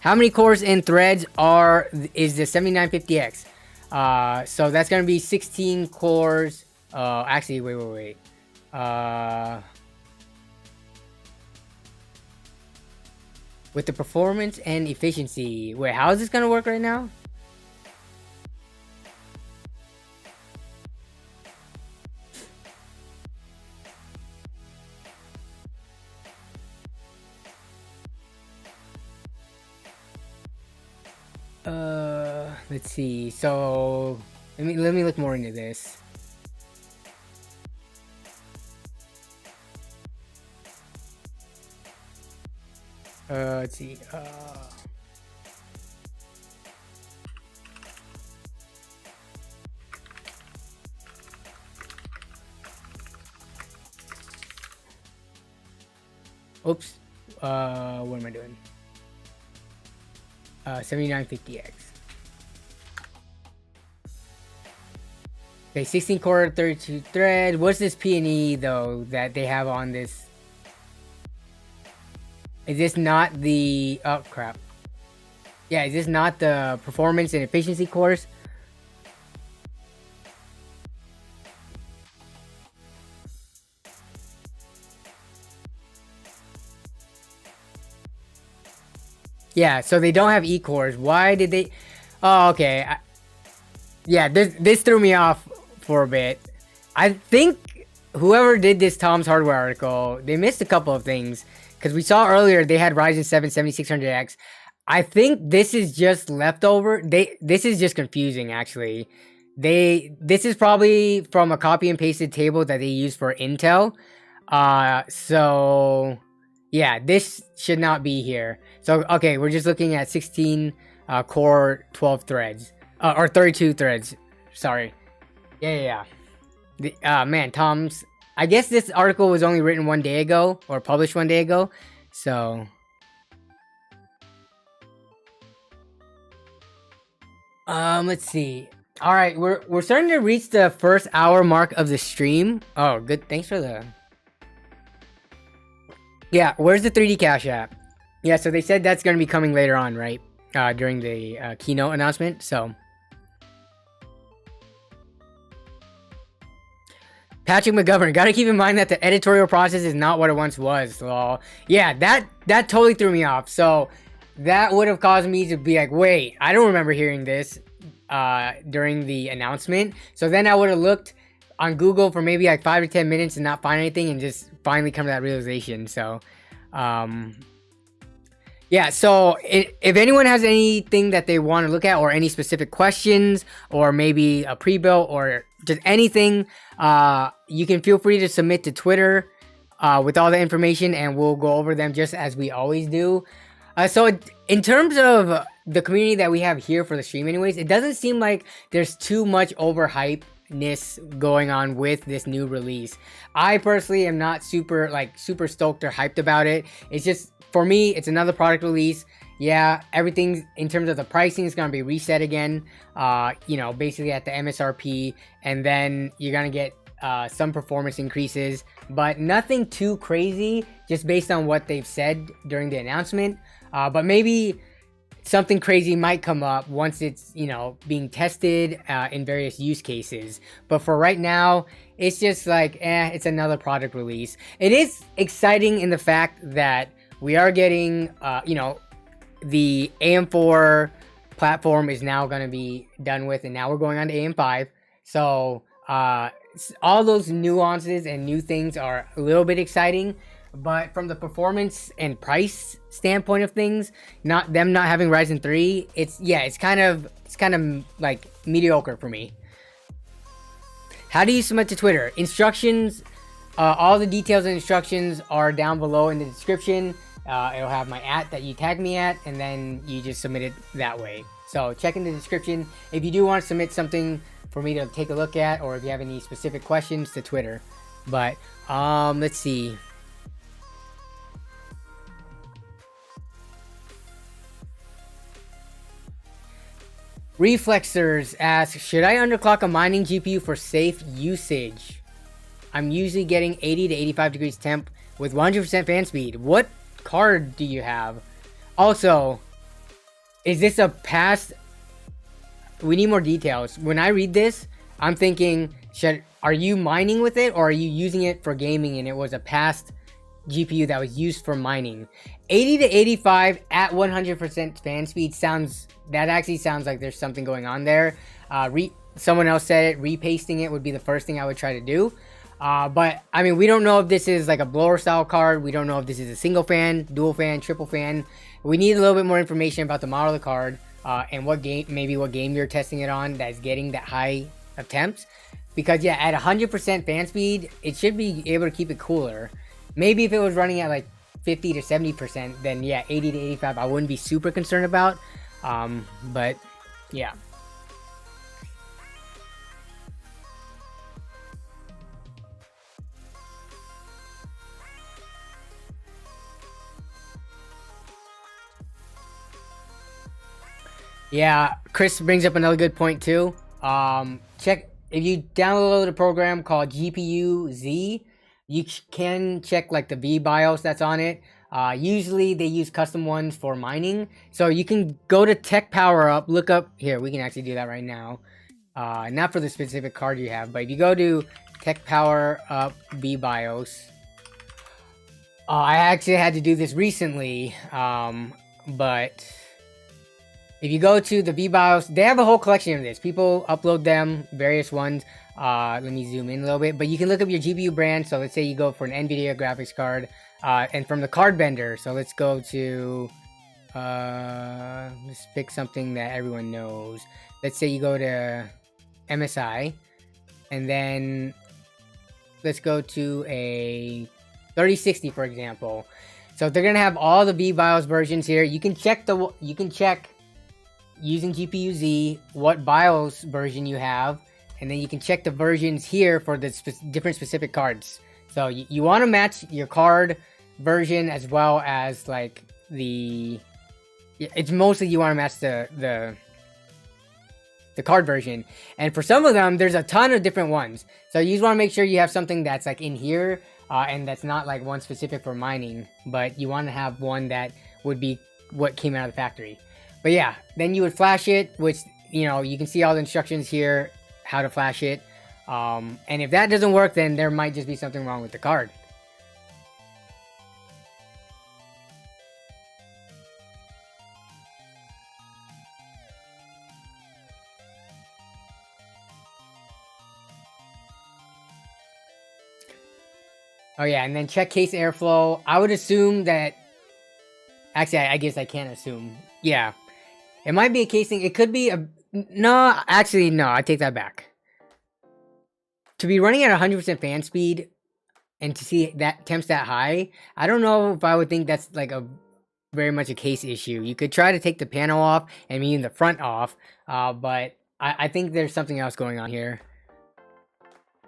A: How many cores and threads is the 7950X? So that's gonna be 16 cores. Actually, wait. With the performance and efficiency. Wait, how is this gonna work right now? Let's see. So let me look more into this. Let's see. Oops. What am I doing? 7950X. Okay, 16 core, 32 thread. What's this P&E though that they have on this? Is this not the... Oh, crap. Yeah, is this not the performance and efficiency cores? Yeah, so they don't have E-cores. Why did they... Oh, okay. Yeah, this threw me off for a bit. I think whoever did this Tom's Hardware article, they missed a couple of things. Because we saw earlier they had Ryzen 7 7600X. I think this is just leftover. This is just confusing, actually. This is probably from a copy and pasted table that they use for Intel. So yeah, this should not be here. So okay, we're just looking at 16 core 12 threads. Or 32 threads. Sorry. Yeah. Man, Tom's... I guess this article was only written one day ago, or published one day ago, so... Let's see. Alright, we're starting to reach the first hour mark of the stream. Oh, good, thanks for the... Yeah, where's the 3D Cash app? Yeah, so they said that's gonna be coming later on, right? during the keynote announcement. So Patrick McGovern, gotta keep in mind that the editorial process is not what it once was. Lol. Yeah, that totally threw me off. So that would have caused me to be like, wait, I don't remember hearing this during the announcement. So then I would have looked on Google for maybe like 5 to 10 minutes and not find anything, and just finally come to that realization. So yeah, so if anyone has anything that they want to look at, or any specific questions, or maybe a pre-built, or just anything, you can feel free to submit to Twitter with all the information, and we'll go over them just as we always do. So in terms of the community that we have here for the stream anyways, it doesn't seem like there's too much overhypeness going on with this new release. I personally am not super stoked or hyped about it. It's just, for me, it's another product release. Yeah, everything in terms of the pricing is going to be reset again, you know, basically at the MSRP, and then you're going to get some performance increases, but nothing too crazy, just based on what they've said during the announcement. But maybe something crazy might come up once it's, you know, being tested in various use cases. But for right now, it's just like, it's another product release. It is exciting in the fact that we are getting, you know, the AM4 platform is now going to be done with, and now we're going on to AM5. So all those nuances and new things are a little bit exciting, but from the performance and price standpoint of things, not having Ryzen 3, it's kind of like mediocre for me. How do you submit to Twitter? Instructions, all the details and instructions are down below in the description. It'll have my @ that you tag me at, and then you just submit it that way. So check in the description if you do want to submit something for me to take a look at, or if you have any specific questions to Twitter. But let's see. Reflexers asks, should I underclock a mining GPU for safe usage? I'm usually getting 80 to 85 degrees temp with 100% fan speed. What card do you have? Also, is this a past? We need more details. When I read this, I'm thinking, are you mining with it, or are you using it for gaming and it was a past GPU that was used for mining? 80 to 85 at 100% fan speed actually sounds like there's something going on there. Someone else said it, repasting it would be the first thing I would try to do. But I mean, we don't know if this is like a blower style card. We don't know if this is a single fan, dual fan, triple fan. We need a little bit more information about the model of the card, and what game you're testing it on that's getting that high of temps. Because yeah, at 100% fan speed, it should be able to keep it cooler. Maybe if it was running at like 50 to 70%, then yeah, 80 to 85 I wouldn't be super concerned about. But yeah. Yeah, Chris brings up another good point too. Check if you download a program called GPU Z, you can check like the VBIOS that's on it. Usually they use custom ones for mining, so you can go to Tech Power Up, look up here. We can actually do that right now. Not for the specific card you have, but if you go to Tech Power Up VBIOS, I actually had to do this recently, but if you go to the VBIOS, they have a whole collection of this. People upload them, various ones. Let me zoom in a little bit. But you can look up your GPU brand. So let's say you go for an NVIDIA graphics card. And from the card vendor. So let's go to... let's pick something that everyone knows. Let's say you go to MSI. And then let's go to a 3060, for example. So they're going to have all the VBIOS versions here. You can check using GPU Z what BIOS version you have, and then you can check the versions here for the different specific cards. So you want to match your card version as well as like it's mostly you want to match the card version. And for some of them, there's a ton of different ones. So you just want to make sure you have something that's like in here, and that's not like one specific for mining, but you want to have one that would be what came out of the factory. But yeah, then you would flash it, which, you know, you can see all the instructions here, how to flash it. And if that doesn't work, then there might just be something wrong with the card. Oh yeah, and then check case airflow. I would assume that... Actually, I guess I can't assume. Yeah. It might be a casing. It could be a... No, actually, no. I take that back. To be running at 100% fan speed and to see that temps that high, I don't know if I would think that's like a very much a case issue. You could try to take the panel off and mean the front off, but I think there's something else going on here.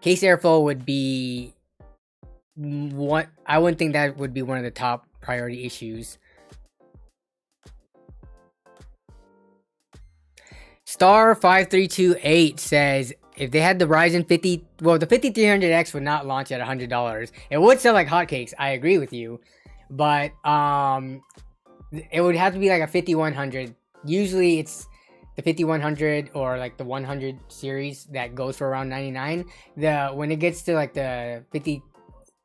A: Case airflow would be... What I wouldn't think that would be one of the top priority issues. Star5328 says if they had the Ryzen 50, well, the 5300X would not launch at $100. It would sell like hotcakes. I agree with you, but it would have to be like a 5100. Usually, it's the 5100 or like the 100 series that goes for around 99. When it gets to like the 50,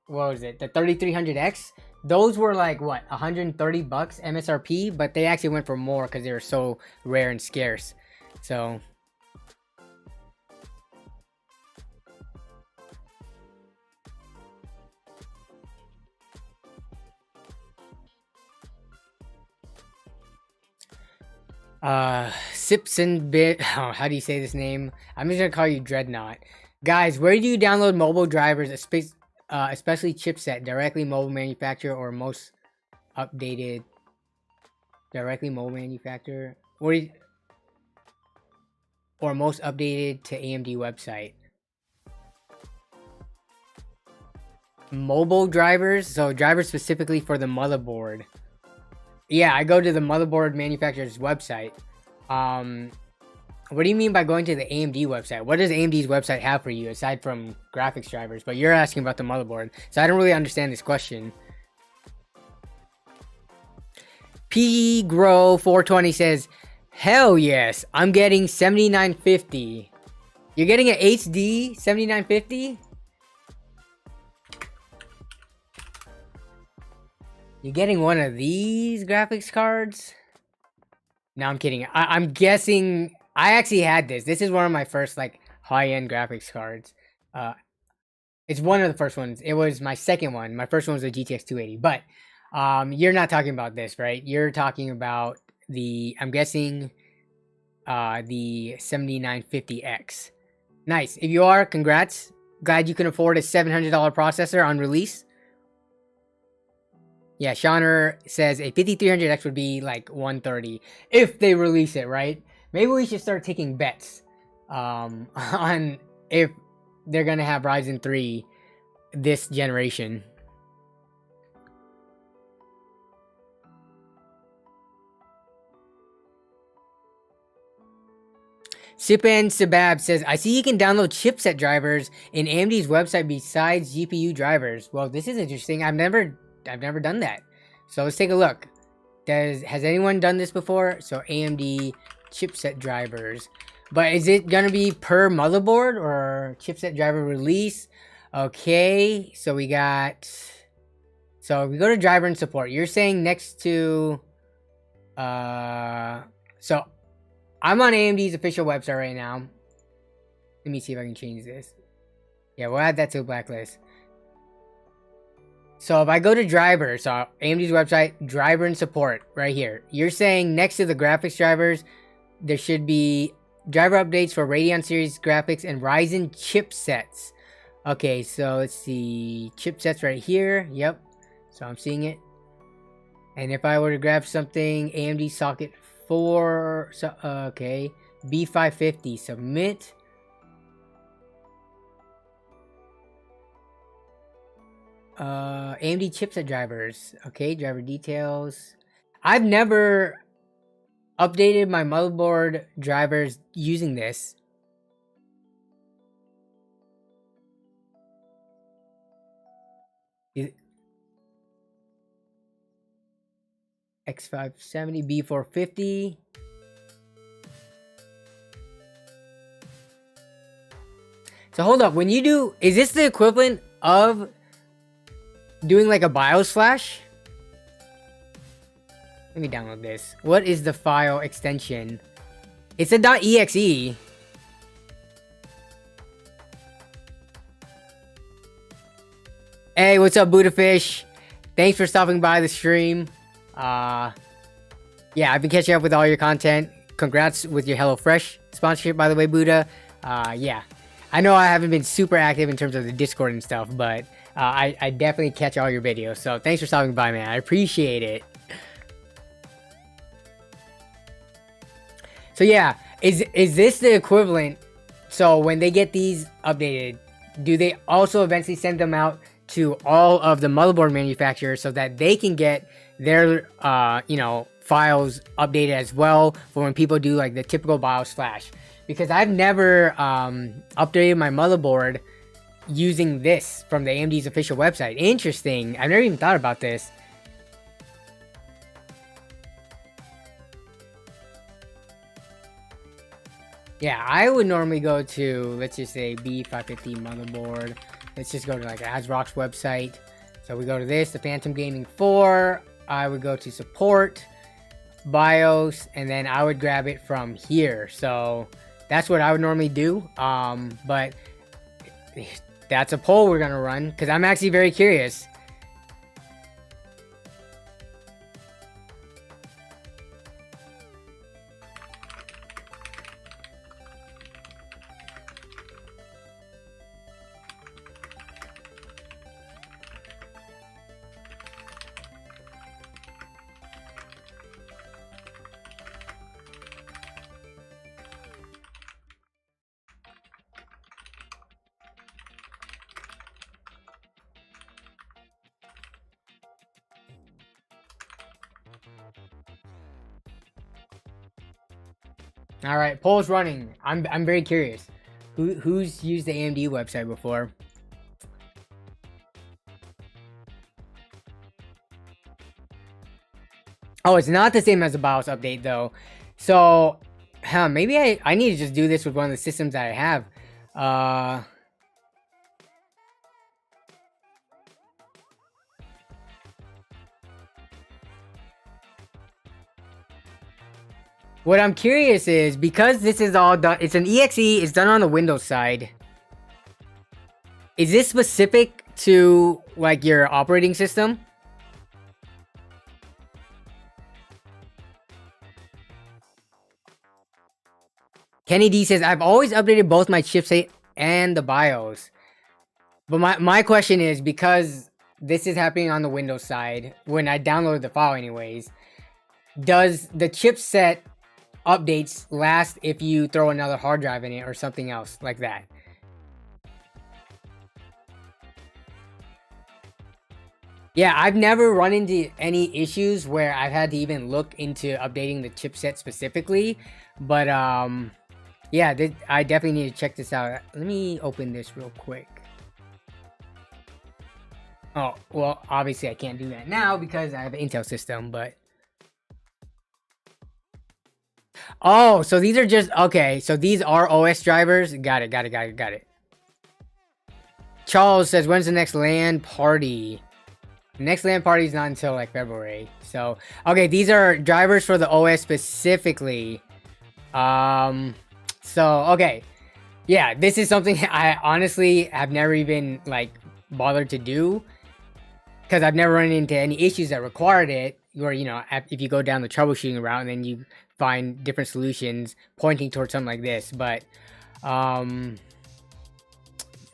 A: what was it? The 3300X. Those were like what, 130 bucks MSRP, but they actually went for more because they were so rare and scarce. So Sips and Bit, oh, how do you say this name? I'm just gonna call you Dreadnought. Guys, where do you download mobile drivers, especially chipset, directly mobile manufacturer or most updated directly mobile manufacturer? Or most updated to AMD website? Mobile drivers, so drivers specifically for the motherboard. Yeah, I go to the motherboard manufacturer's website. What do you mean by going to the AMD website? What does AMD's website have for you aside from graphics drivers? But you're asking about the motherboard, so I don't really understand this question. PGrow420 says, hell yes, I'm getting 7950. You're getting an HD 7950? You're getting one of these graphics cards? No, I'm kidding. I'm guessing... I actually had this. This is one of my first, like, high-end graphics cards. It's one of the first ones. It was my second one. My first one was the GTX 280. But, you're not talking about this, right? You're talking about the... I'm guessing... the 7950X. Nice. If you are, congrats. Glad you can afford a $700 processor on release. Yeah, Shauner says a 5300X would be like 130 if they release it, right? Maybe we should start taking bets on if they're gonna have Ryzen 3 this generation. Sipan Sabab says, I see you can download chipset drivers in AMD's website besides GPU drivers. Well, this is interesting. I've never done that. So let's take a look. Has anyone done this before? So AMD chipset drivers. But is it gonna be per motherboard or chipset driver release? Okay, so we got... So if we go to driver and support, you're saying next to... So I'm on AMD's official website right now. Let me see if I can change this. Yeah, we'll add that to the blacklist. So if I go to driver, so AMD's website, driver and support, right here. You're saying next to the graphics drivers, there should be driver updates for Radeon series graphics and Ryzen chipsets. Okay, so let's see. Chipsets right here. Yep. So I'm seeing it. And if I were to grab something, AMD socket 4, so, okay. B550, submit. AMD chipset drivers. Okay, driver details. I've never updated my motherboard drivers using this. X570, B450. So hold up, when you do, is this the equivalent of doing like a BIOS flash? Let me download this. What is the file extension? It's a .exe. Hey, what's up, Buddhafish? Thanks for stopping by the stream. Yeah, I've been catching up with all your content. Congrats with your HelloFresh sponsorship, by the way, Buddha. Yeah. I know I haven't been super active in terms of the Discord and stuff, but I definitely catch all your videos. So thanks for stopping by, man. I appreciate it. So yeah, is this the equivalent? So when they get these updated, do they also eventually send them out to all of the motherboard manufacturers so that they can get their you know, files updated as well for when people do like the typical BIOS flash? Because I've never updated my motherboard using this from the AMD's official website. Interesting. I've never even thought about this. Yeah, I would normally go to, let's just say, B550 motherboard. Let's just go to like ASRock's website. So we go to this, the Phantom Gaming 4. I would go to support, BIOS, and then I would grab it from here. So that's what I would normally do. But that's a poll we're gonna run because I'm actually very curious. All right, poll's running. I'm very curious. Who's used the AMD website before? Oh, it's not the same as the BIOS update though. So, maybe I need to just do this with one of the systems that I have. What I'm curious is, because this is all done, it's an EXE, it's done on the Windows side. Is this specific to, like, your operating system? Kenny D says, I've always updated both my chipset and the BIOS. But my question is, because this is happening on the Windows side, when I downloaded the file anyways, does the chipset updates last if you throw another hard drive in it or something else like that? Yeah, I've never run into any issues where I've had to even look into updating the chipset specifically, but yeah, I definitely need to check this out. Let me open this real quick. Oh, well, obviously I can't do that now because I have an Intel system, but oh, so these are just, okay, so these are OS drivers. Got it. Charles says, when's the next LAN party? The next LAN party is not until like February. So, okay, these are drivers for the OS specifically. So, okay. Yeah, this is something I honestly have never even like bothered to do, because I've never run into any issues that required it, where, you know, if you go down the troubleshooting route and then you find different solutions pointing towards something like this. But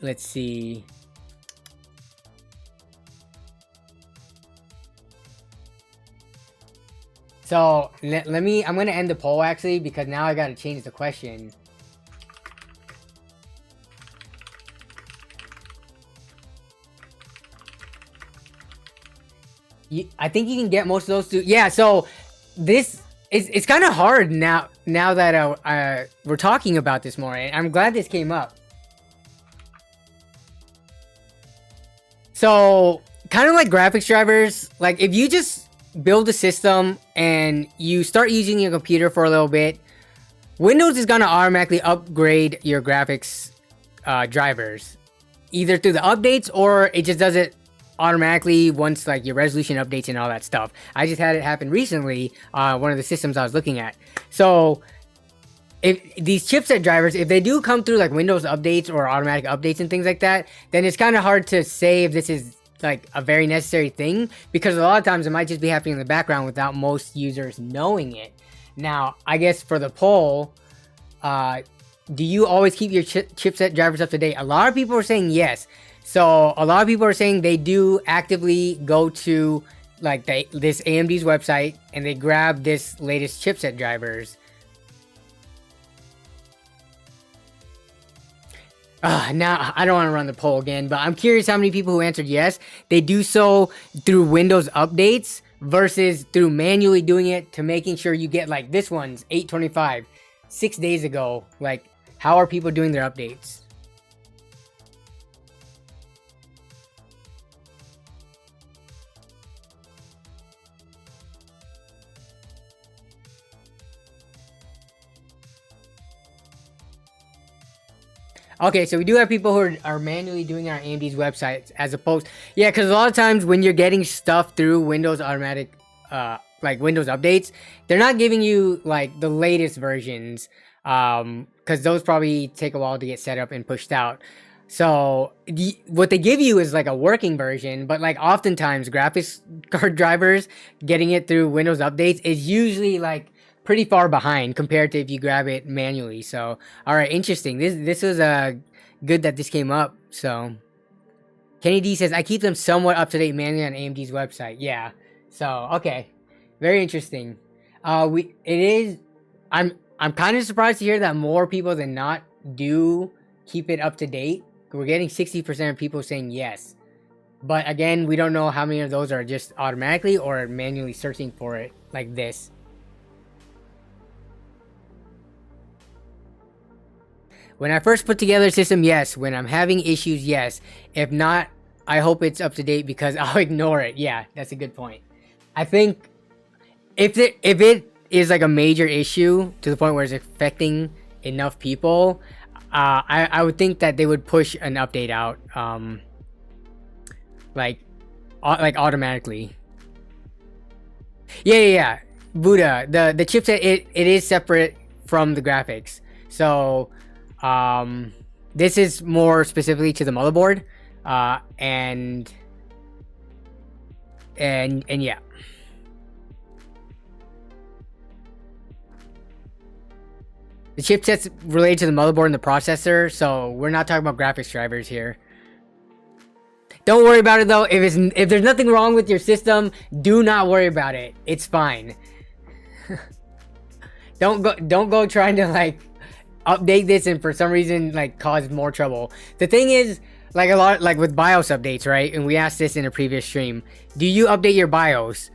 A: let's see. So let me, I'm gonna end the poll actually, because now I gotta change the question. I think you can get most of those too. Yeah, so this it's kind of hard now that we're talking about this more, and I'm glad this came up. So kind of like graphics drivers, like if you just build a system and you start using your computer for a little bit, Windows is gonna automatically upgrade your graphics drivers, either through the updates or it just does it automatically once like your resolution updates and all that stuff. I just had it happen recently, one of the systems I was looking at. So if these chipset drivers, if they do come through like Windows updates or automatic updates and things like that, then it's kind of hard to say if this is like a very necessary thing, because a lot of times it might just be happening in the background without most users knowing it. Now, I guess for the poll, do you always keep your chipset drivers up to date? A lot of people are saying yes. So a lot of people are saying they do actively go to like this AMD's website and they grab this latest chipset drivers. Now, I don't want to run the poll again, but I'm curious how many people who answered yes, they do so through Windows updates versus through manually doing it to making sure you get like this one's 825, 6 days ago. Like, how are people doing their updates? Okay, so we do have people who are manually doing our AMD's websites as opposed... Yeah, because a lot of times when you're getting stuff through Windows automatic, like Windows updates, they're not giving you like the latest versions, because those probably take a while to get set up and pushed out. So what they give you is like a working version, but like oftentimes graphics card drivers getting it through Windows updates is usually like pretty far behind compared to if you grab it manually. So, all right, interesting. This was good that this came up. So, Kenny D says I keep them somewhat up to date manually on AMD's website. Yeah. So, okay, very interesting. I'm kind of surprised to hear that more people than not do keep it up to date. We're getting 60% of people saying yes, but again, we don't know how many of those are just automatically or manually searching for it like this. When I first put together a system, yes. When I'm having issues, yes. If not, I hope it's up to date because I'll ignore it. Yeah, that's a good point. I think if it is like a major issue to the point where it's affecting enough people, I would think that they would push an update out, like automatically. Yeah. Buddha, the chipset, it is separate from the graphics. So this is more specifically to the motherboard, and yeah. The chipset's related to the motherboard and the processor, so we're not talking about graphics drivers here. Don't worry about it though. If there's nothing wrong with your system, do not worry about it. It's fine. Don't go trying to like update this and for some reason like cause more trouble. The thing is, like a lot like with BIOS updates, right? And we asked this in a previous stream. Do you update your BIOS?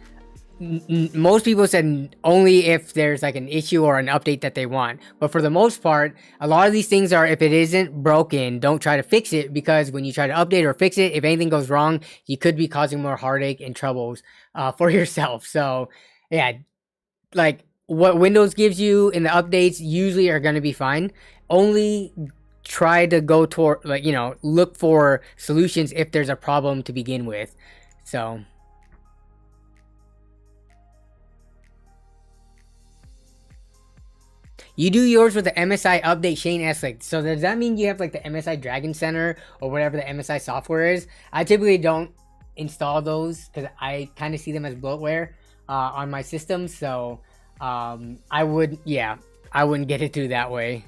A: Most people said only if there's like an issue or an update that they want. But for the most part, a lot of these things are, if it isn't broken, don't try to fix it, because when you try to update or fix it, if anything goes wrong, you could be causing more heartache and troubles for yourself. So yeah, like what Windows gives you in the updates usually are going to be fine. Only try to go toward, like, you know, look for solutions if there's a problem to begin with. So you do yours with the MSI update, Shane S. Like, so does that mean you have like the MSI Dragon Center or whatever the MSI software is? I typically don't install those because I kind of see them as bloatware on my system. So I wouldn't get it through that way.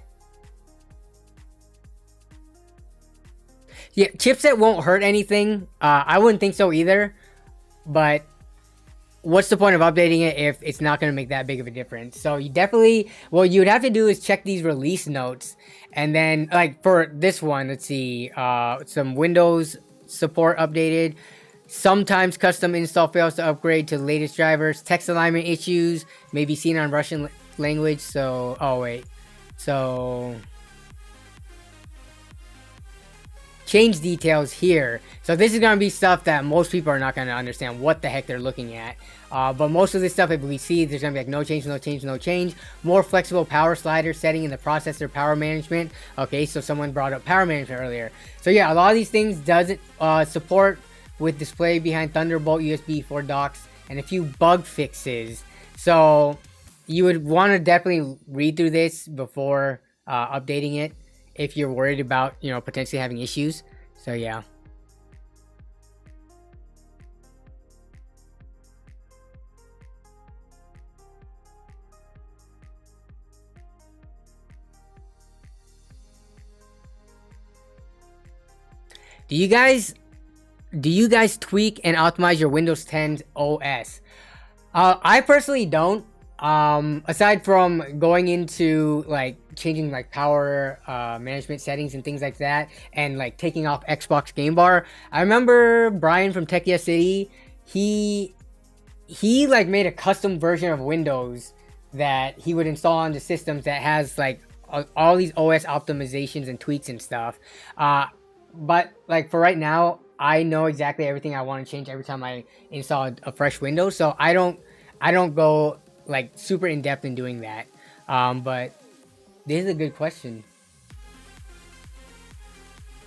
A: Yeah, chipset won't hurt anything. I wouldn't think so either. But what's the point of updating it if it's not going to make that big of a difference? So you definitely, what you would have to do is check these release notes. And then like for this one, let's see, some Windows support updated. Sometimes custom install fails to upgrade to the latest drivers. Text alignment issues may be seen on Russian language. So, oh wait. So change details here. So this is going to be stuff that most people are not going to understand what the heck they're looking at. But most of this stuff, if we see, there's going to be like no change, no change, no change. More flexible power slider setting in the processor power management. Okay, so someone brought up power management earlier. So yeah, a lot of these things doesn't support with display behind Thunderbolt USB 4 docks and a few bug fixes. So you would want to definitely read through this before updating it if you're worried about, you know, potentially having issues. So yeah. Do you guys tweak and optimize your Windows 10 OS? I personally don't. Aside from going into like changing like power management settings and things like that, and like taking off Xbox Game Bar. I remember Brian from Techia City, he like made a custom version of Windows that he would install on the systems that has like all these OS optimizations and tweaks and stuff. But like for right now, I know exactly everything I want to change every time I install a fresh Windows. So I don't go like super in depth in doing that. But this is a good question.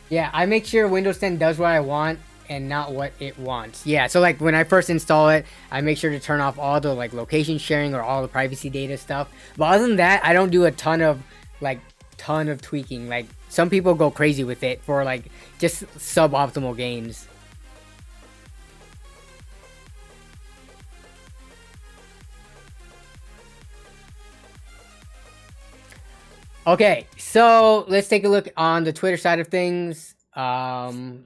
A: Yeah, I make sure Windows 10 does what I want and not what it wants. Yeah, so like when I first install it, I make sure to turn off all the like location sharing or all the privacy data stuff. But other than that, I don't do a ton of tweaking. Like some people go crazy with it for like just suboptimal games. Okay, so let's take a look on the Twitter side of things, and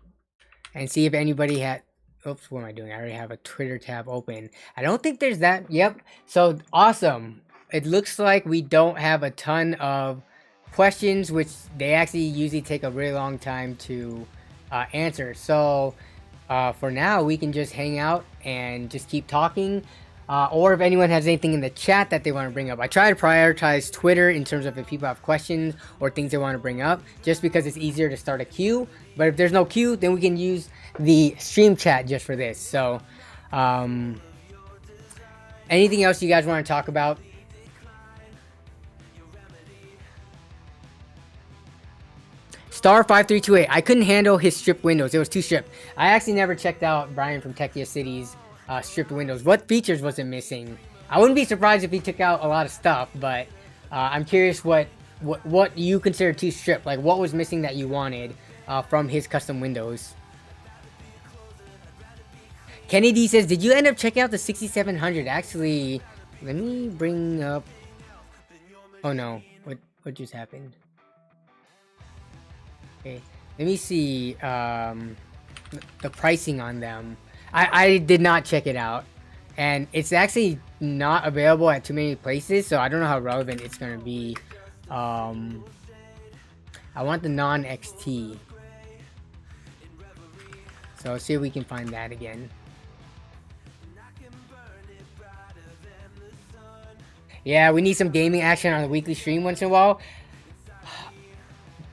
A: see if anybody had. Oops, what am I doing? I already have a Twitter tab open. I don't think there's that. Yep. So awesome. It looks like we don't have a ton of questions, which they actually usually take a really long time to answer. So for now, we can just hang out and just keep talking. Or if anyone has anything in the chat that they want to bring up. I try to prioritize Twitter in terms of if people have questions or things they want to bring up, just because it's easier to start a queue. But if there's no queue, then we can use the stream chat just for this. So anything else you guys want to talk about? Star5328. I couldn't handle his stripped windows. It was too stripped. I actually never checked out Brian from Techia City's stripped windows. What features was it missing? I wouldn't be surprised if he took out a lot of stuff, but I'm curious what you consider too stripped. Like what was missing that you wanted from his custom windows? Kennedy says, did you end up checking out the 6700? Actually, let me bring up. Oh no, what just happened? Okay, let me see the pricing on them. I did not check it out, and it's actually not available at too many places, so I don't know how relevant it's gonna be. I want the non-XT, so let's see if we can find that again. Yeah, we need some gaming action on the weekly stream once in a while.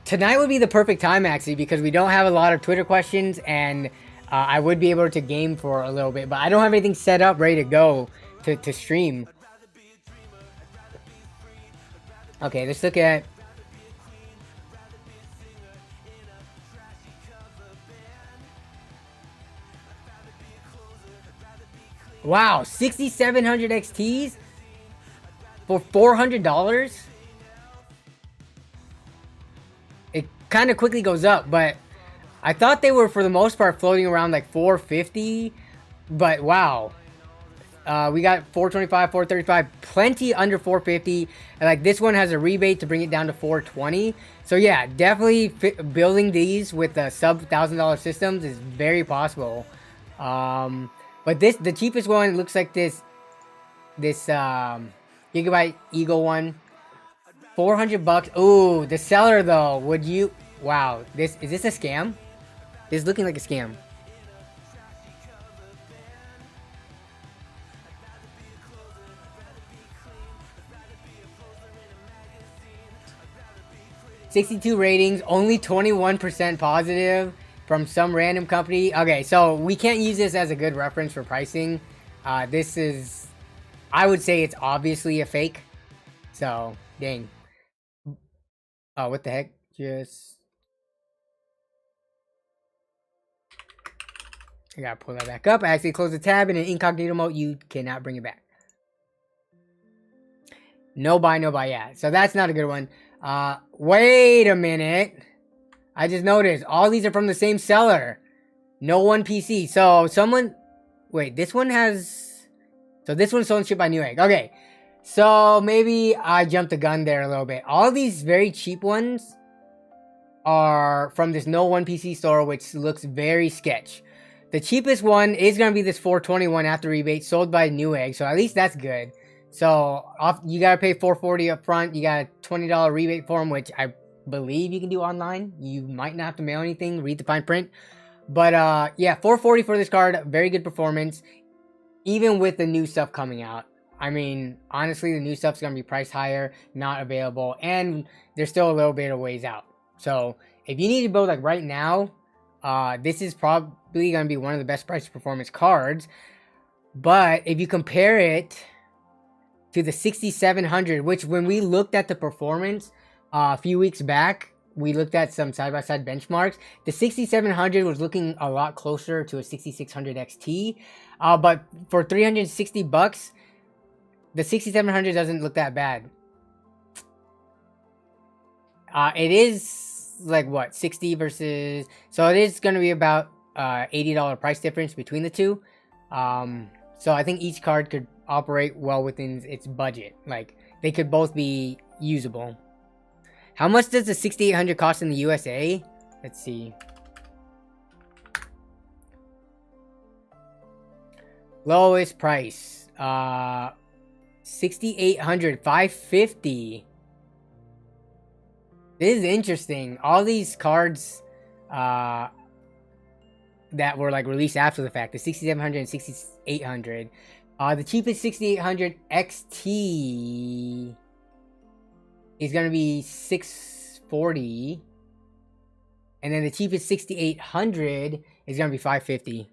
A: Tonight would be the perfect time, actually, because we don't have a lot of Twitter questions, and I would be able to game for a little bit, but I don't have anything set up ready to go to stream. Okay, let's look at... Wow, 6700 XTs for $400? It kind of quickly goes up, but I thought they were for the most part floating around like 450, but wow. We got 425, 435, plenty under 450, and like this one has a rebate to bring it down to 420. So yeah, definitely building these with the sub $1,000 systems is very possible. But the cheapest one looks like this Gigabyte Eagle one, $400. Ooh, the seller though, would you? Wow, is this a scam? It's looking like a scam. 62 ratings, only 21% positive from some random company. Okay, so we can't use this as a good reference for pricing. This is, I would say it's obviously a fake. So, dang. Oh, what the heck? I gotta pull that back up. I actually closed the tab in an incognito mode. You cannot bring it back. No buy, no buy. Yeah, so that's not a good one. Wait a minute. I just noticed all these are from the same seller. No one PC. So someone, wait, this one has, so this one's sold and shipped by Newegg. Okay, so maybe I jumped the gun there a little bit. All these very cheap ones are from this No One PC store, which looks very sketch. The cheapest one is gonna be this 421 after rebate, sold by Newegg. So at least that's good. So you gotta pay $440 up front. You got a $20 rebate for them, which I believe you can do online. You might not have to mail anything. Read the fine print. But yeah, $440 for this card. Very good performance, even with the new stuff coming out. I mean, honestly, the new stuff's gonna be priced higher, not available, and there's still a little bit of ways out. So if you need to build like right now, this is probably gonna be one of the best price performance cards. But if you compare it to the 6700, which when we looked at the performance a few weeks back, we looked at some side-by-side benchmarks. The 6700 was looking a lot closer to a 6600 XT, but for 360 bucks, the 6700 doesn't look that bad. It is like what, 60 versus, so it is going to be about $80 price difference between the two. So I think each card could operate well within its budget. Like they could both be usable. How much does the 6800 cost in the USA? Let's see. Lowest price, 6800, 550. This is interesting. All these cards that were like released after the fact, the 6700 and 6800. The cheapest 6800 XT is going to be $640. And then the cheapest 6800 is going to be $550.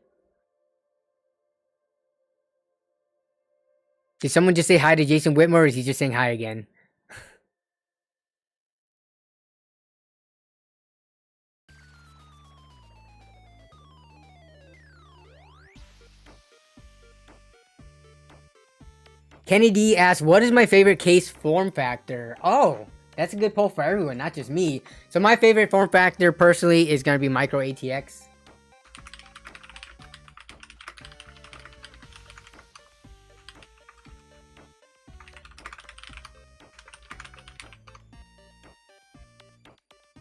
A: Did someone just say hi to Jason Whitmore, or is he just saying hi again? Kenny D asks, what is my favorite case form factor? Oh, that's a good poll for everyone, not just me. So my favorite form factor personally is going to be micro ATX.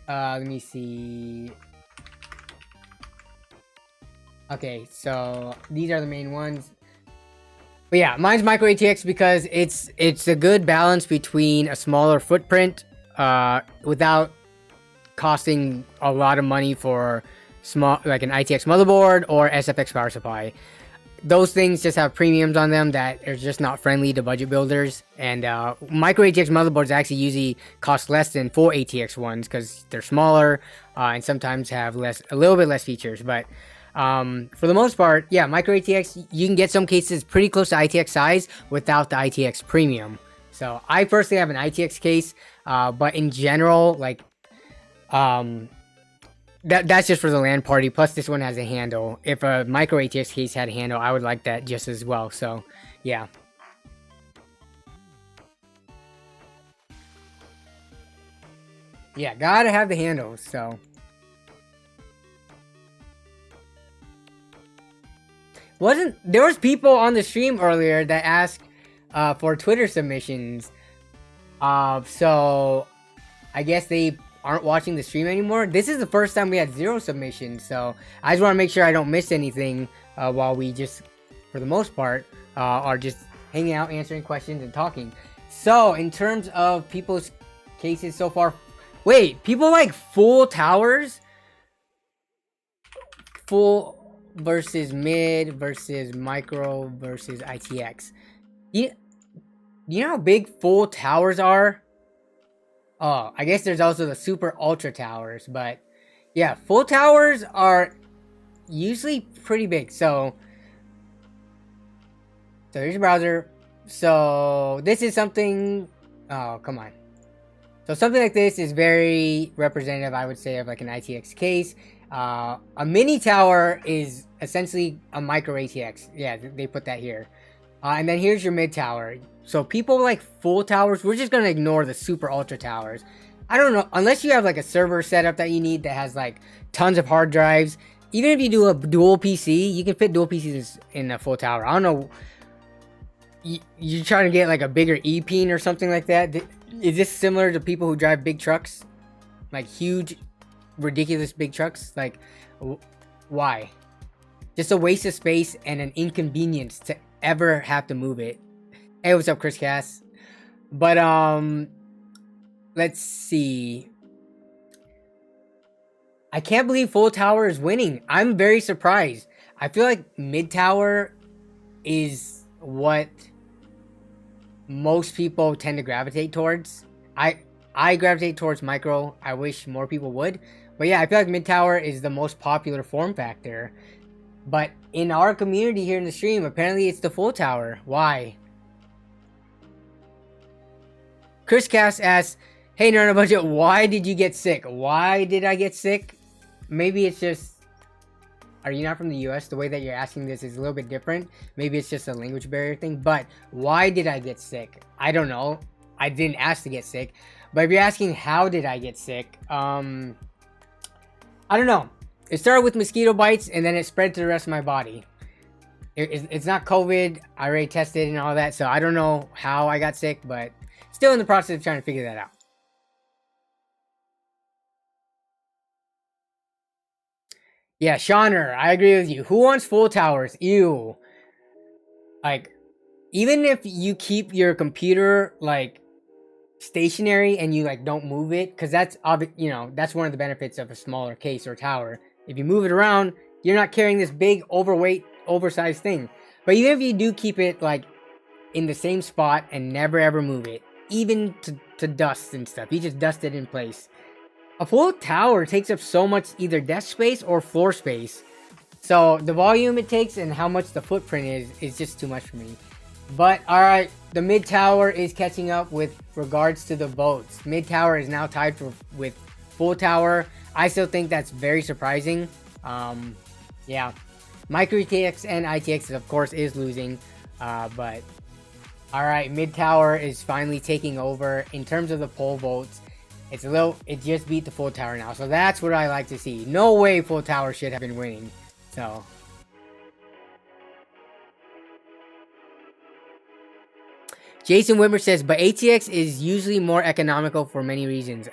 A: Let me see. Okay, so these are the main ones. But yeah, mine's micro ATX because it's a good balance between a smaller footprint without costing a lot of money for small, like an ITX motherboard or SFX power supply. Those things just have premiums on them that are just not friendly to budget builders. And micro ATX motherboards actually usually cost less than full ATX ones because they're smaller and sometimes have a little bit less features. But for the most part, yeah, micro ATX, you can get some cases pretty close to ITX size without the ITX premium. So I personally have an ITX case, but in general, like, that's just for the LAN party. Plus this one has a handle. If a micro ATX case had a handle, I would like that just as well. So yeah. Yeah, gotta have the handles, so. There was people on the stream earlier that asked for Twitter submissions. So I guess they aren't watching the stream anymore. This is the first time we had 0 submissions, so I just want to make sure I don't miss anything while we just, for the most part, are just hanging out, answering questions, and talking. So in terms of people's cases so far, wait, people like full towers? Full versus mid versus micro versus ITX. You know how big full towers are? Oh, I guess there's also the super ultra towers, but yeah, full towers are usually pretty big. So here's your browser. So this is something. Oh, come on. So something like this is very representative, I would say, of like an ITX case. A mini tower is essentially a micro ATX. Yeah, they put that here. And then here's your mid tower. So people like full towers, we're just gonna ignore the super ultra towers. I don't know, unless you have like a server setup that you need that has like tons of hard drives. Even if you do a dual PC, you can fit dual PCs in a full tower. I don't know. You're trying to get like a bigger E-pin or something like that. Is this similar to people who drive big trucks? Like huge, ridiculous big trucks? Like, why? Just a waste of space and an inconvenience to ever have to move it. Hey, what's up, Chris Cass? But, let's see. I can't believe full tower is winning. I'm very surprised. I feel like mid tower is what most people tend to gravitate towards. I gravitate towards micro. I wish more people would. But yeah, I feel like mid tower is the most popular form factor. But in our community here in the stream, apparently it's the full tower. Why? Chris Cass asks, hey, Nerd on a Budget, why did you get sick? Why did I get sick? Maybe it's just... Are you not from the US? The way that you're asking this is a little bit different. Maybe it's just a language barrier thing. But why did I get sick? I don't know. I didn't ask to get sick. But if you're asking how did I get sick, I don't know. It started with mosquito bites and then it spread to the rest of my body. It's not COVID. I already tested and all that. So I don't know how I got sick, but still in the process of trying to figure that out. Yeah, Shauner, I agree with you. Who wants full towers? Ew. Like, even if you keep your computer, like, stationary and you, like, don't move it, because that's, you know, that's one of the benefits of a smaller case or tower. If you move it around, you're not carrying this big, overweight, oversized thing. But even if you do keep it, like, in the same spot and never ever move it, even to dust and stuff, you just dust it in place. A full tower takes up so much either desk space or floor space. So the volume it takes and how much the footprint is just too much for me. But alright, the mid tower is catching up with regards to the votes. Mid tower is now tied with full tower. I still think that's very surprising. Yeah. Micro ATX and ITX of course is losing. But alright, mid tower is finally taking over in terms of the poll votes. It just beat the full tower now. So that's what I like to see. No way full tower should have been winning. So. Jason Wimmer says, but ATX is usually more economical for many reasons.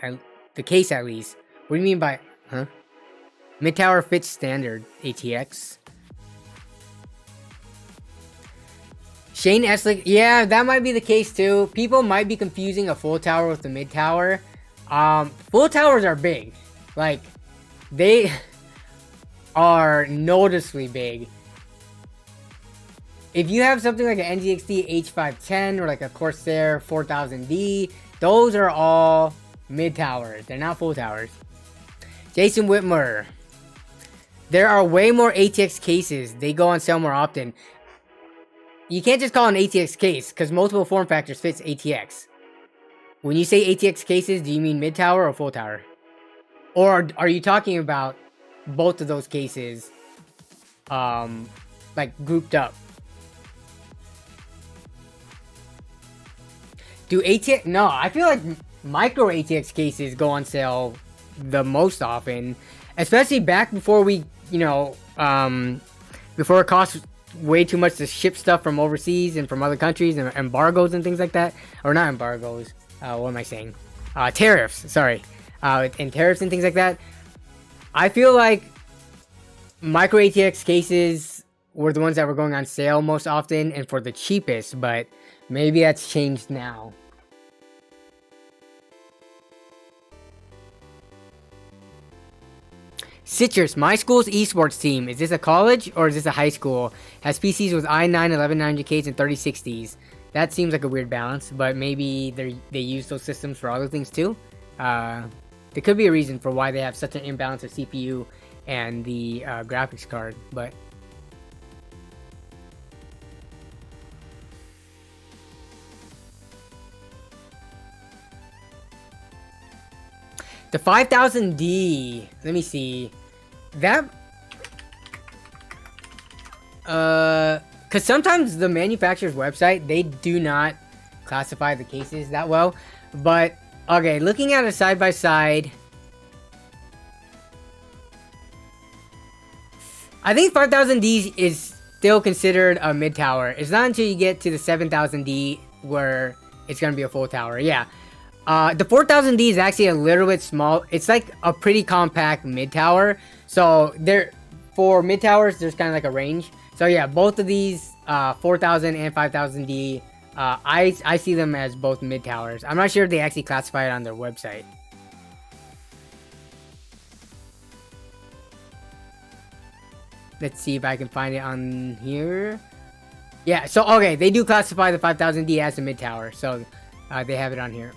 A: The case at least. What do you mean by, huh? Mid tower fits standard ATX. Shane Eslick, yeah, that might be the case too. People might be confusing a full tower with the mid tower. Full towers are big. Like, they are noticeably big. If you have something like an NZXT H510 or like a Corsair 4000D, those are all mid towers. They're not full towers. Jason Whitmer, there are way more ATX cases. They go on sale more often. You can't just call an ATX case because multiple form factors fits ATX. When you say ATX cases, do you mean mid tower or full tower? Or are you talking about both of those cases, like grouped up? Do ATX? No, I feel like micro ATX cases go on sale the most often, especially back before we, you know, before it cost way too much to ship stuff from overseas and from other countries and embargoes and things like that. Or not embargoes. What am I saying? Tariffs, sorry. And tariffs and things like that. I feel like micro ATX cases were the ones that were going on sale most often and for the cheapest, but maybe that's changed now. Citrus, my school's esports team. Is this a college or is this a high school? Has PCs with i9 11900Ks and 3060s. That seems like a weird balance, but maybe they use those systems for other things too. There could be a reason for why they have such an imbalance of CPU and the graphics card, but the 5000D, let me see. That because sometimes the manufacturer's website, they do not classify the cases that well. But okay, looking at a side by side, I think 5000D is still considered a mid tower. It's not until you get to the 7000D where it's gonna be a full tower. Yeah. The 4000D is actually a little bit small. It's like a pretty compact mid tower. So there, for mid towers, there's kind of like a range. So yeah, both of these 4000 and 5000D, I see them as both mid towers. I'm not sure if they actually classify it on their website. Let's see if I can find it on here. Yeah, so okay, they do classify the 5000D as a mid tower. So they have it on here.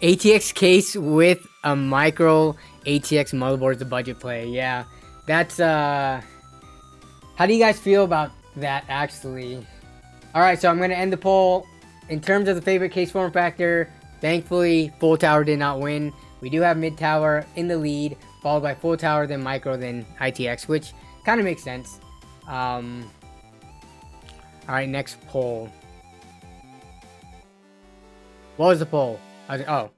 A: ATX case with a micro ATX motherboard is a budget play. Yeah, that's how do you guys feel about that actually? Alright, so I'm gonna end the poll. In terms of the favorite case form factor, thankfully full tower did not win. We do have mid tower in the lead, followed by full tower, then micro, then ITX, which kind of makes sense. Alright, next poll. What was the poll? Oh.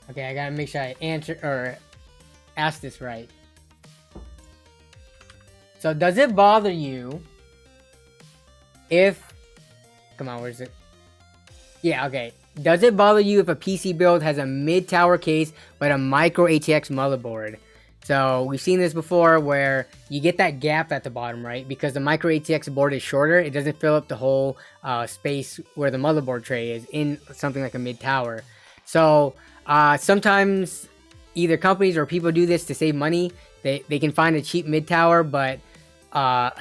A: Okay, I gotta make sure I answer or ask this right. So does it bother you if, come on, where is it? Yeah, okay. Does it bother you if a PC build has a mid-tower case but a micro ATX motherboard? So we've seen this before where you get that gap at the bottom, right? Because the micro ATX board is shorter, it doesn't fill up the whole space where the motherboard tray is in something like a mid-tower. So sometimes either companies or people do this to save money. They can find a cheap mid tower, but a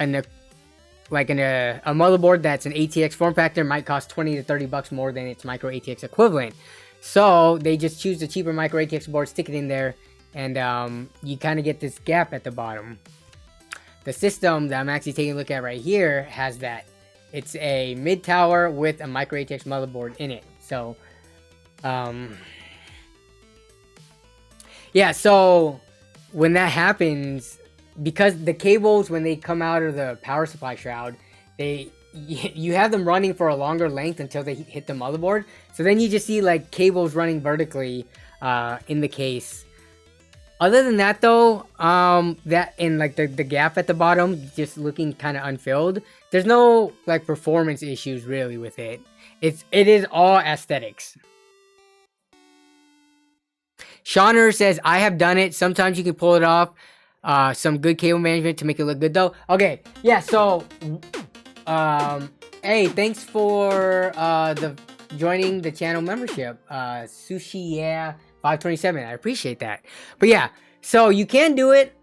A: motherboard that's an ATX form factor might cost 20 to 30 bucks more than its micro ATX equivalent. So they just choose the cheaper micro ATX board, stick it in there, and you kind of get this gap at the bottom. The system that I'm actually taking a look at right here has that. It's a mid tower with a micro ATX motherboard in it. So yeah, so when that happens, because the cables, when they come out of the power supply shroud, you have them running for a longer length until they hit the motherboard. So then you just see like cables running vertically in the case. Other than that though, that in like the gap at the bottom just looking kind of unfilled, there's no like performance issues really with it. It is all aesthetics. Shauner says, I have done it. Sometimes you can pull it off. Some good cable management to make it look good though. Okay, yeah, so hey, thanks for joining the channel membership. Sushi Yeah 527. I appreciate that. But yeah, so you can do it.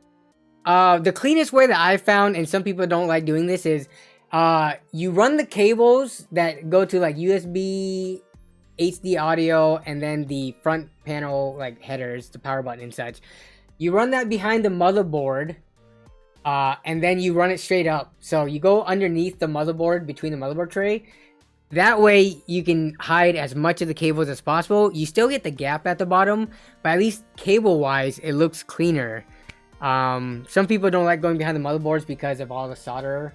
A: The cleanest way that I found, and some people don't like doing this, is you run the cables that go to like USB HD audio and then the front panel like headers, the power button and such. You run that behind the motherboard and then you run it straight up. So you go underneath the motherboard, between the motherboard tray. That way you can hide as much of the cables as possible. You still get the gap at the bottom, but at least cable wise it looks cleaner. Some people don't like going behind the motherboards because of all the solder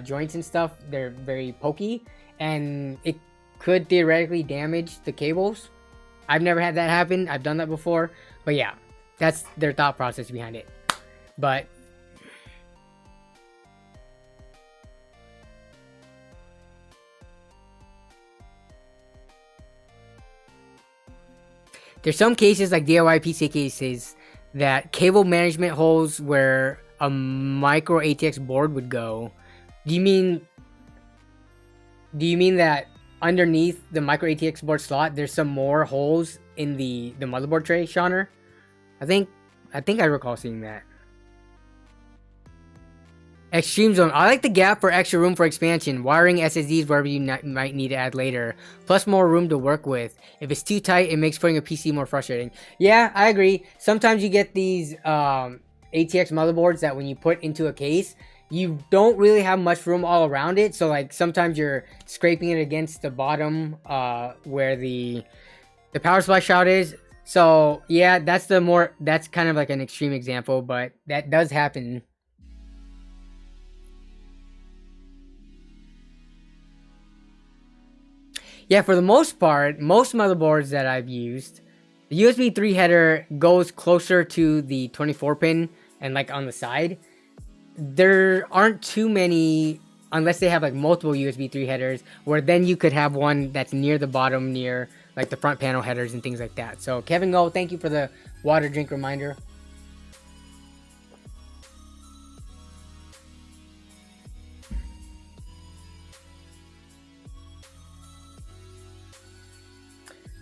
A: joints and stuff. They're very pokey and it could theoretically damage the cables. I've never had that happen. I've done that before. But yeah, that's their thought process behind it. But there's some cases like DIY PC cases that cable management holes where a micro ATX board would go. Do you mean that underneath the micro ATX board slot there's some more holes in the motherboard tray, Shauner? I think I recall seeing that. Extreme zone. I like the gap for extra room for expansion. Wiring SSDs wherever you might need to add later. Plus more room to work with. If it's too tight, it makes putting a PC more frustrating. Yeah, I agree. Sometimes you get these ATX motherboards that when you put into a case, you don't really have much room all around it. So like sometimes you're scraping it against the bottom where the power supply shroud is. So yeah, that's kind of like an extreme example, but that does happen. Yeah, for the most part, most motherboards that I've used, the USB 3 header goes closer to the 24 pin and like on the side. There aren't too many, unless they have like multiple USB 3 headers, where then you could have one that's near the bottom, near like the front panel headers and things like that. So Kevin Go, thank you for the water drink reminder.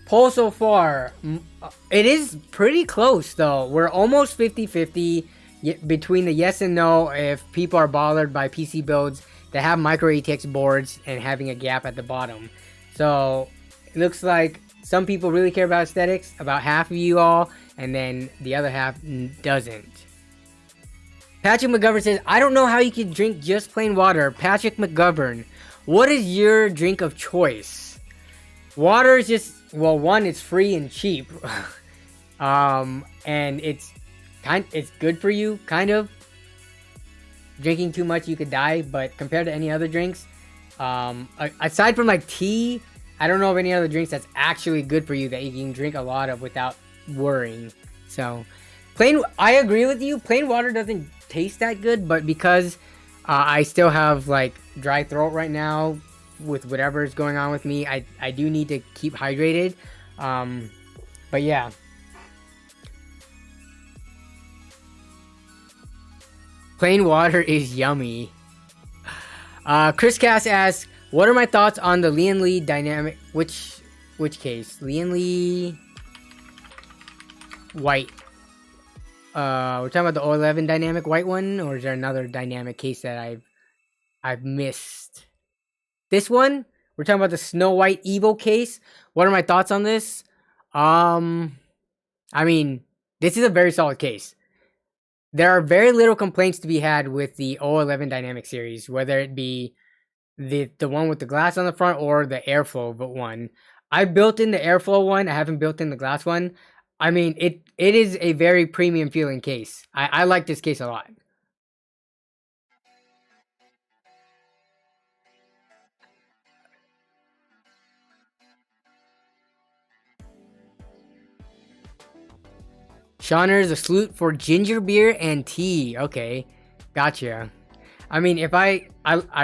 A: Poll so far, it is pretty close though. We're almost 50-50 between the yes and no if people are bothered by PC builds that have micro ATX boards and having a gap at the bottom. So it looks like some people really care about aesthetics, about half of you all, and then the other half doesn't. Patrick McGovern says, I don't know how you can drink just plain water. Patrick McGovern, what is your drink of choice? Water is just, well, one, it's free and cheap. And it's good for you, kind of. Drinking too much, you could die, but compared to any other drinks, aside from like tea, I don't know of any other drinks that's actually good for you that you can drink a lot of without worrying. So, I agree with you. Plain water doesn't taste that good, but because I still have like dry throat right now with whatever is going on with me, I do need to keep hydrated. But yeah. Plain water is yummy. Chris Cass asks, what are my thoughts on the Lynnwood dynamic? Which case? Lynnwood white. We're talking about the 011 dynamic white one, or is there another dynamic case that I've missed? This one? We're talking about the Snow White Evo case. What are my thoughts on this? I mean, this is a very solid case. There are very little complaints to be had with the 011 dynamic series, whether it be the one with the glass on the front or the airflow one. I built in the airflow one. I haven't built in the glass one. I mean, it is a very premium feeling case. I like this case a lot. Shauner is a salute for ginger beer and tea. Okay, gotcha. I mean, if I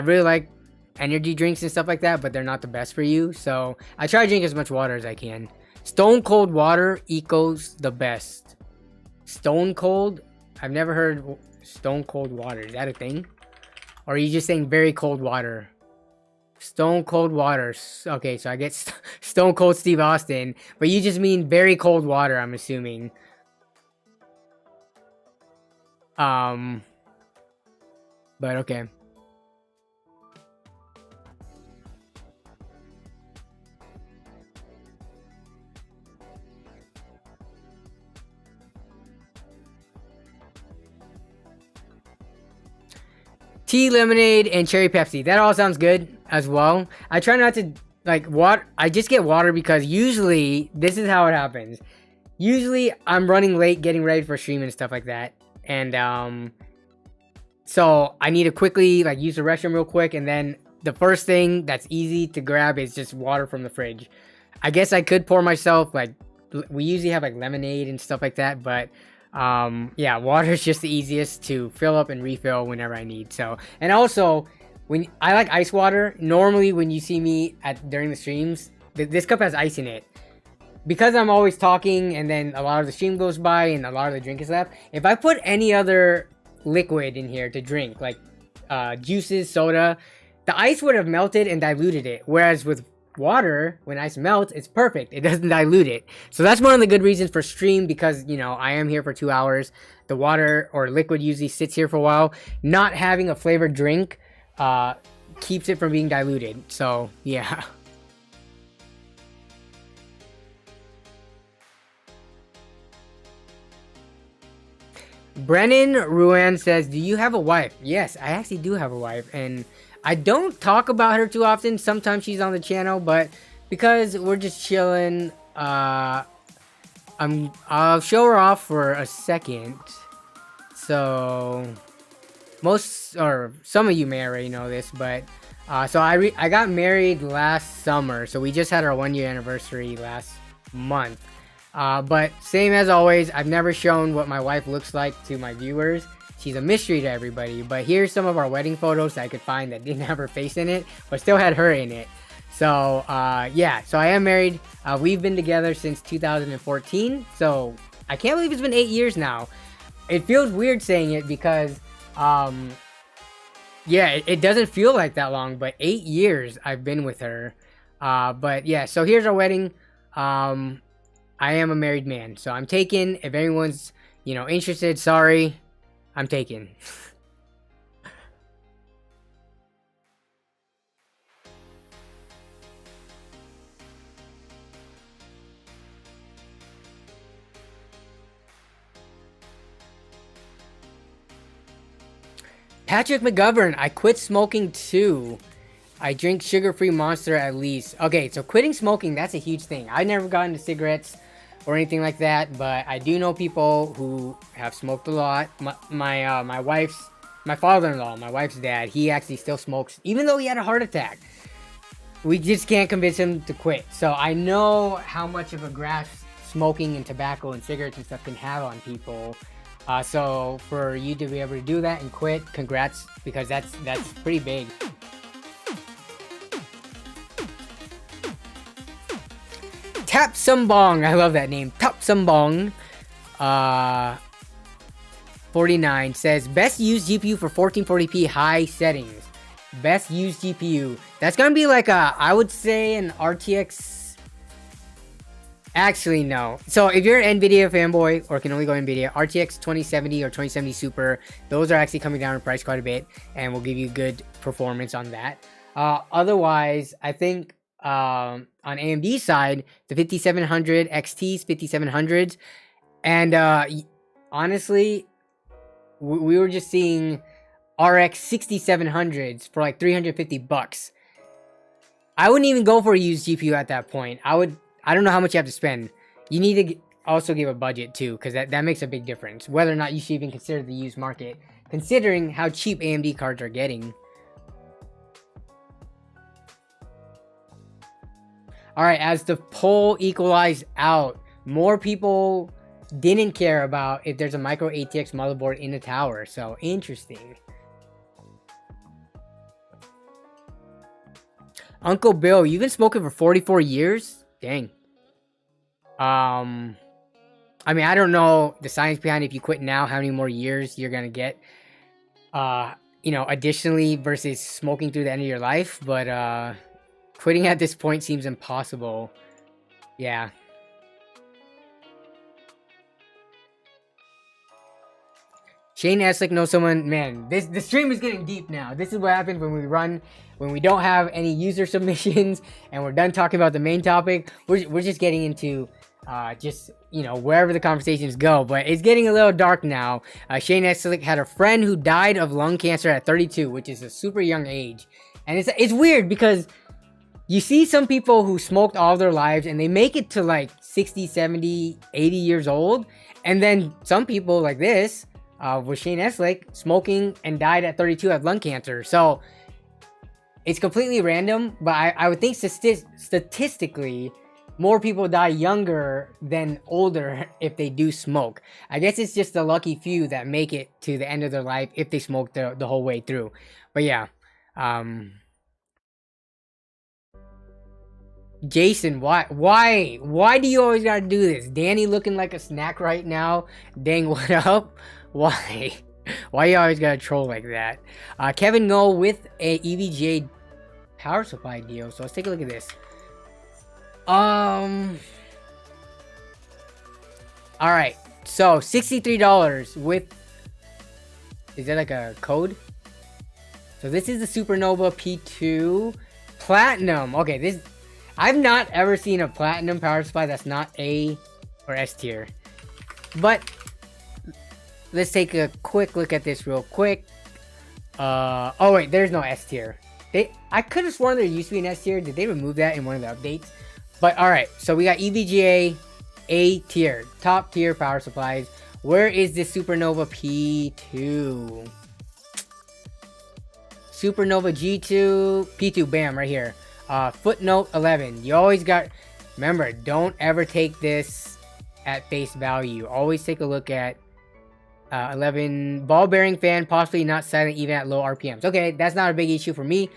A: really like energy drinks and stuff like that, but they're not the best for you. So I try to drink as much water as I can. Stone cold water equals the best. Stone cold? I've never heard stone cold water. Is that a thing? Or are you just saying very cold water? Stone cold water. Okay, so I get stone cold Steve Austin, but you just mean very cold water, I'm assuming. But okay. Tea, lemonade, and cherry Pepsi. That all sounds good as well. I try not to like water. I just get water because usually this is how it happens. Usually I'm running late, getting ready for stream and stuff like that. And so I need to quickly like use the restroom real quick, and then the first thing that's easy to grab is just water from the fridge. I guess I could pour myself like we usually have like lemonade and stuff like that, but yeah, water is just the easiest to fill up and refill whenever I need. So, and also when I like ice water, normally when you see me during the streams, this cup has ice in it. Because I'm always talking and then a lot of the stream goes by and a lot of the drink is left, if I put any other liquid in here to drink, like juices, soda, the ice would have melted and diluted it. Whereas with water, when ice melts, it's perfect. It doesn't dilute it. So that's one of the good reasons for stream, because, you know, I am here for 2 hours. The water or liquid usually sits here for a while. Not having a flavored drink keeps it from being diluted. So, yeah. Brennan Ruan says, do you have a wife? Yes, I actually do have a wife, and I don't talk about her too often. Sometimes she's on the channel, but because we're just chilling, I'll show her off for a second. So some of you may already know this, but so I got married last summer, so we just had our 1 year anniversary last month. But same as always, I've never shown what my wife looks like to my viewers. She's a mystery to everybody, but here's some of our wedding photos that I could find that didn't have her face in it, but still had her in it. So, yeah, so I am married. We've been together since 2014, so I can't believe it's been 8 years now. It feels weird saying it because, yeah, it doesn't feel like that long, but 8 years I've been with her. But yeah, so here's our wedding. I am a married man, so I'm taken. If anyone's, you know, interested, sorry, I'm taken. Patrick McGovern, I quit smoking too. I drink sugar-free Monster at least. Okay, so quitting smoking, that's a huge thing. I never got into cigarettes or anything like that, but I do know people who have smoked a lot. My father-in-law, my wife's dad, he actually still smokes, even though he had a heart attack. We just can't convince him to quit. So I know how much of a grasp smoking and tobacco and cigarettes and stuff can have on people. So for you to be able to do that and quit, congrats, because that's pretty big. Tap Sumbong, I love that name. Tap Sumbong 49 says best used GPU for 1440p high settings. Best used GPU. That's gonna be like I would say an RTX. Actually, no. So if you're an NVIDIA fanboy or can only go NVIDIA, RTX 2070 or 2070 Super, those are actually coming down in price quite a bit and will give you good performance on that. Otherwise, I think on AMD side, the 5700 XTs, 5700s, and honestly, we were just seeing RX 6700s for like $350. I wouldn't even go for a used GPU at that point. I don't know how much you have to spend. You need to also give a budget too, because that makes a big difference. Whether or not you should even consider the used market, considering how cheap AMD cards are getting. Alright, as the poll equalized out, more people didn't care about if there's a micro ATX motherboard in the tower. So, interesting. Uncle Bill, you've been smoking for 44 years? Dang. I mean, I don't know the science behind it. If you quit now, how many more years you're gonna get, you know, additionally versus smoking through the end of your life, but, quitting at this point seems impossible. Yeah. Shane Eslick knows someone. Man, the stream is getting deep now. This is what happens when we don't have any user submissions and we're done talking about the main topic. We're just getting into just, you know, wherever the conversations go. But it's getting a little dark now. Shane Eslick had a friend who died of lung cancer at 32, which is a super young age. And it's weird because you see some people who smoked all their lives and they make it to like 60, 70, 80 years old. And then some people like this, with Shane Eslick, smoking and died at 32 of lung cancer. So it's completely random, but I would think statistically, more people die younger than older if they do smoke. I guess it's just the lucky few that make it to the end of their life if they smoke the whole way through. But yeah, Jason, why do you always gotta do this? Danny looking like a snack right now. Dang, what up? Why? Why you always gotta troll like that? Kevin Ngo with a EVGA power supply deal. So let's take a look at this. Alright, so $63 with, is that like a code? So this is the Supernova P2 Platinum. Okay, this, I've not ever seen a Platinum power supply that's not A or S tier. But let's take a quick look at this real quick. Oh wait, there's no S tier. I could have sworn there used to be an S tier. Did they remove that in one of the updates? But alright, so we got EVGA A tier, top tier power supplies. Where is this Supernova P2? Supernova G2, P2, bam, right here. Footnote 11. You always got, remember, don't ever take this at face value. Always take a look at 11. Ball bearing fan, possibly not silent even at low RPMs. Okay, that's not a big issue for me.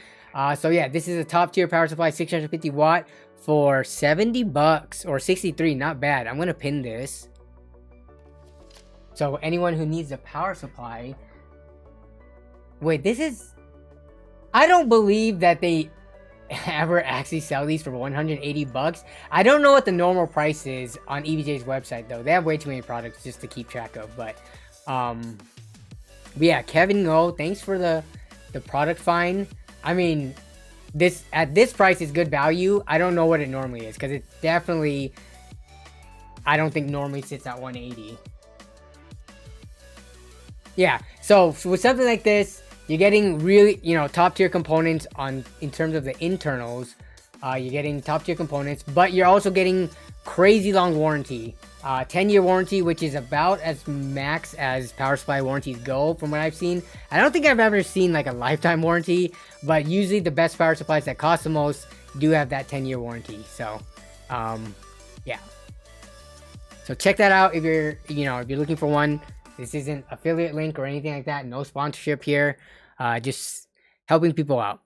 A: So yeah, this is a top tier power supply, 650 watt for 70 bucks or 63. Not bad. I'm gonna pin this. So anyone who needs a power supply. Wait, this is, I don't believe that they ever actually sell these for 180 bucks. I don't know what the normal price is on EVJ's website though. They have way too many products just to keep track of. But yeah, Kevin Ngo, thanks for the product find. I mean, this at this price is good value. I don't know what it normally is because it definitely, I don't think normally sits at 180. Yeah, so with something like this, you're getting really, you know, top tier components on in terms of the internals. You're getting top tier components, but you're also getting crazy long warranty. 10-year warranty, which is about as max as power supply warranties go from what I've seen. I don't think I've ever seen like a lifetime warranty, but usually the best power supplies that cost the most do have that 10-year warranty. So, yeah. So check that out if you're, you know, if you're looking for one. This isn't affiliate link or anything like that. No sponsorship here. Just helping people out.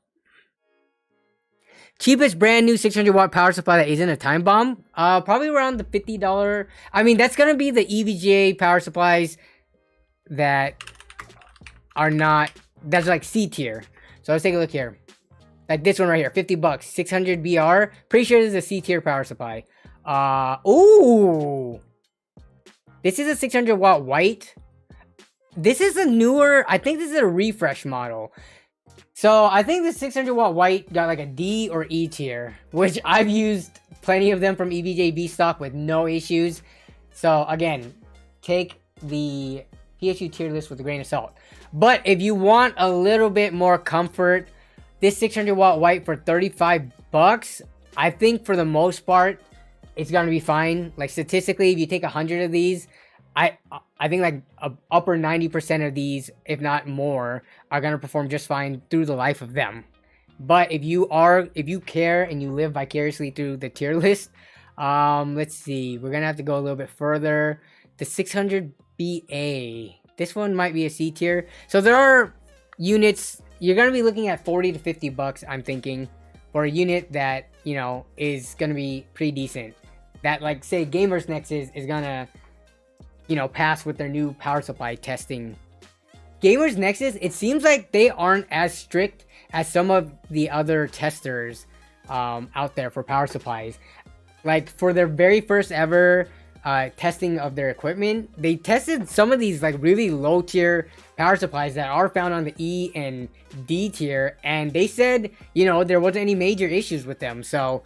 A: Cheapest brand new 600 watt power supply that isn't a time bomb. Probably around the $50. I mean, that's gonna be the EVGA power supplies that are not, that's like C tier. So let's take a look here. Like this one right here, 50 bucks, 600 BR. Pretty sure this is a C tier power supply. Ooh. This is a 600 watt white. This is a newer, I think this is a refresh model. So I think the 600 watt white got like a D or E tier, which I've used plenty of them from EVJ B stock with no issues. So again, take the PSU tier list with a grain of salt. But if you want a little bit more comfort, this 600 watt white for 35 bucks, I think for the most part, it's gonna be fine. Like statistically, if you take 100 of these, I think like upper 90% of these, if not more, are gonna perform just fine through the life of them. But if you care and you live vicariously through the tier list, let's see, we're gonna have to go a little bit further. The 600 BA, this one might be a C tier. So there are units you're gonna be looking at 40 to 50 bucks. I'm thinking for a unit that, you know, is gonna be pretty decent. That like say Gamers Nexus is gonna, you know, pass with their new power supply testing. Gamers Nexus, it seems like they aren't as strict as some of the other testers out there for power supplies. Like for their very first ever testing of their equipment, they tested some of these like really low tier power supplies that are found on the E and D tier, and they said, you know, there wasn't any major issues with them. So,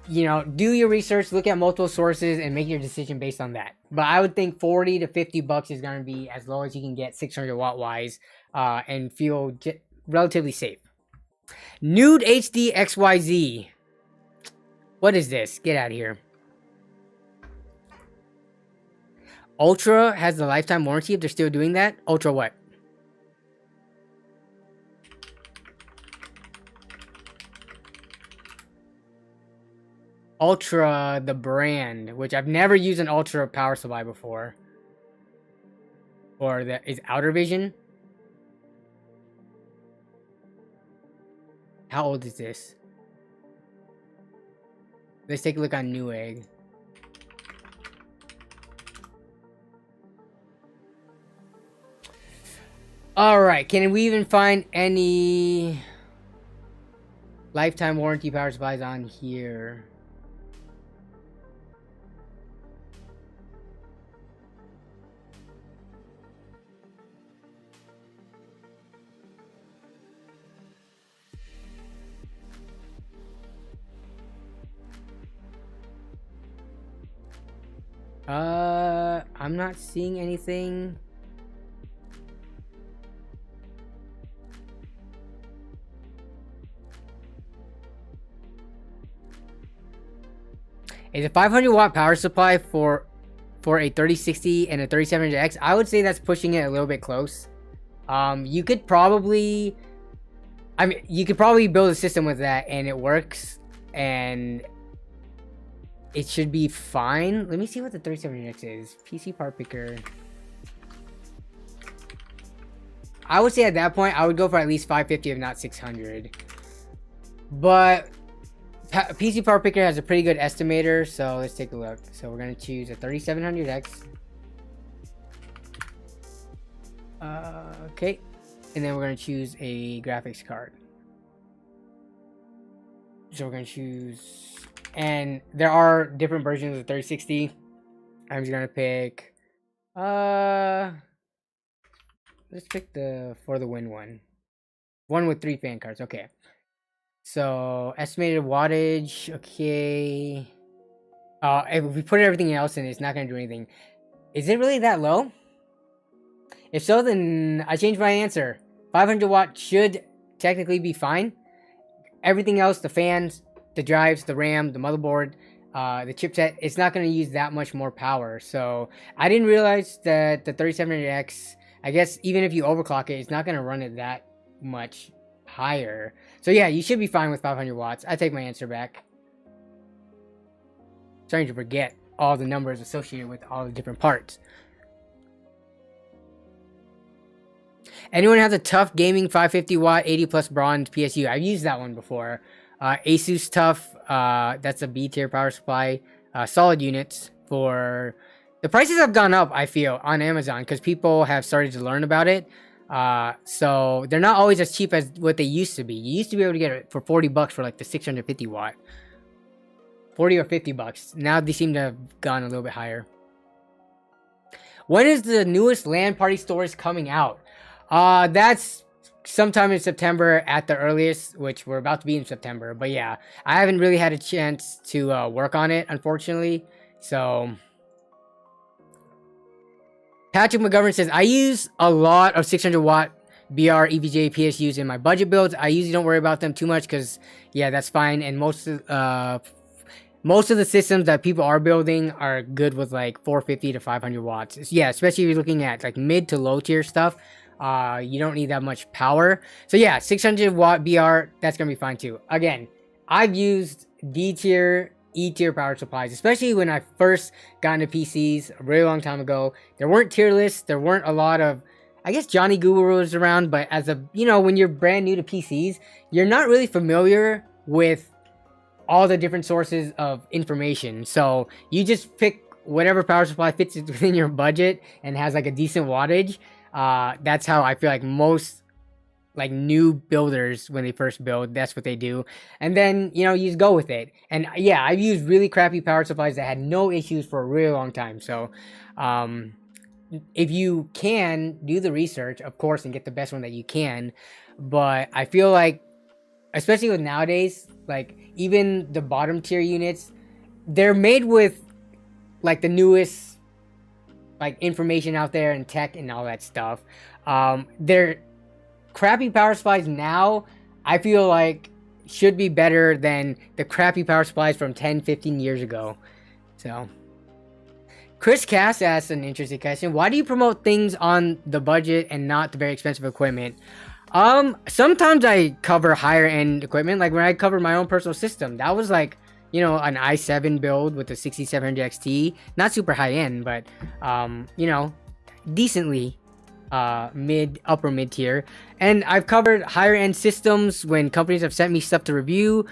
A: you know, do your research, look at multiple sources, and make your decision based on that. But I would think 40 to 50 bucks is going to be as low as you can get 600 watt wise and feel relatively safe. Nude HD XYZ. What is this? Get out of here. Ultra has the lifetime warranty if they're still doing that. Ultra what? Ultra, the brand, which I've never used an Ultra power supply before. Or is Outer Vision? How old is this? Let's take a look on Newegg. Alright, can we even find any lifetime warranty power supplies on here? I'm not seeing anything. Is a 500 watt power supply for a 3060 and a 3700X? I would say that's pushing it a little bit close. You could probably, you could probably build a system with that and it works and it should be fine. Let me see what the 3700X is. PC part picker. I would say at that point, I would go for at least 550 if not 600. But PC Power Picker has a pretty good estimator, so let's take a look. So we're going to choose a 3700X. Okay. And then we're going to choose a graphics card. So we're going to choose... And there are different versions of the 3060. I'm just going to pick... let's pick the For the Win one. One with 3 fan cards. Okay. So, estimated wattage. Okay. If we put everything else in, it's not going to do anything. Is it really that low? If so, then I changed my answer. 500 watt should technically be fine. Everything else, the fans, the drives, the RAM, the motherboard, the chipset, it's not going to use that much more power. So, I didn't realize that the 3700X... I guess even if you overclock it, it's not going to run it that much higher. So yeah, you should be fine with 500 watts. I take my answer back. Starting to forget all the numbers associated with all the different parts. Anyone has a Tough Gaming 550 watt 80 plus bronze PSU? I've used that one before. Asus Tough, that's a B tier power supply. Solid units for... The prices have gone up, I feel, on Amazon because people have started to learn about it. So they're not always as cheap as what they used to be. You used to be able to get it for 40 bucks for like the 650 watt. 40 or 50 bucks. Now they seem to have gone a little bit higher. When is the newest LAN party stores coming out? That's sometime in September at the earliest, which we're about to be in September. But yeah, I haven't really had a chance to work on it, unfortunately. So... Patrick McGovern says, I use a lot of 600 watt BR EVGA PSUs in my budget builds. I usually don't worry about them too much because, yeah, that's fine. And most of the systems that people are building are good with like 450 to 500 watts. Yeah, especially if you're looking at like mid to low tier stuff. You don't need that much power. So yeah, 600 watt BR, that's going to be fine too. Again, I've used D tier, E tier power supplies, especially when I first got into PCs a really long time ago. There weren't tier lists. There weren't a lot of, I guess Johnny Guru was around, but as a, you know, when you're brand new to PCs, you're not really familiar with all the different sources of information. So you just pick whatever power supply fits within your budget and has like a decent wattage. That's how I feel like most like new builders, when they first build, that's what they do. And then, you know, you just go with it. And yeah, I've used really crappy power supplies that had no issues for a really long time. So if you can do the research, of course, and get the best one that you can. But I feel like, especially with nowadays, like even the bottom tier units, they're made with like the newest like information out there and tech and all that stuff. They're crappy power supplies now, I feel like, should be better than the crappy power supplies from 10, 15 years ago. So, Chris Cass asked an interesting question. Why do you promote things on the budget and not the very expensive equipment? Sometimes I cover higher end equipment. Like when I covered my own personal system, that was like you know, an i7 build with the 6700 XT, not super high end, but you know, decently upper mid tier. And I've covered higher end systems when companies have sent me stuff to review.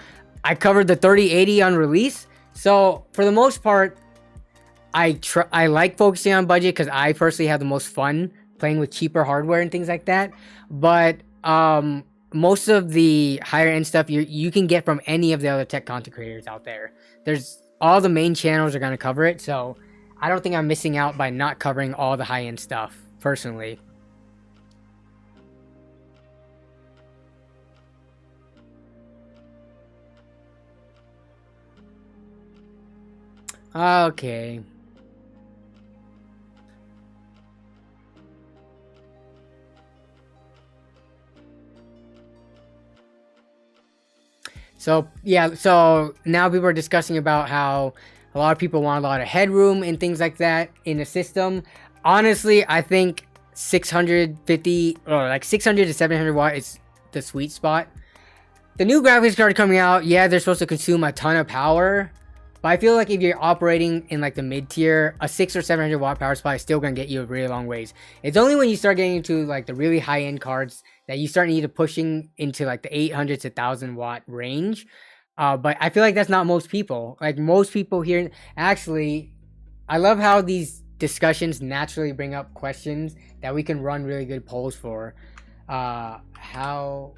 A: I covered the 3080 on release. So for the most part, I like focusing on budget because I personally have the most fun playing with cheaper hardware and things like that. But most of the higher end stuff you can get from any of the other tech content creators out there. There's all the main channels are going to cover it, so I don't think I'm missing out by not covering all the high end stuff personally. Okay. So yeah, so now people are discussing about how a lot of people want a lot of headroom and things like that in a system. Honestly, I think 650 or like 600 to 700 watt is the sweet spot. The new graphics card coming out, yeah, they're supposed to consume a ton of power, but I feel like if you're operating in like the mid tier, a 6 or 700 watt power supply is still gonna get you a really long ways. It's only when you start getting into like the really high end cards that you start need to pushing into like the 800 to 1000 watt range. But I feel like that's not most people. Like most people here, actually, I love how these discussions naturally bring up questions that we can run really good polls for. How...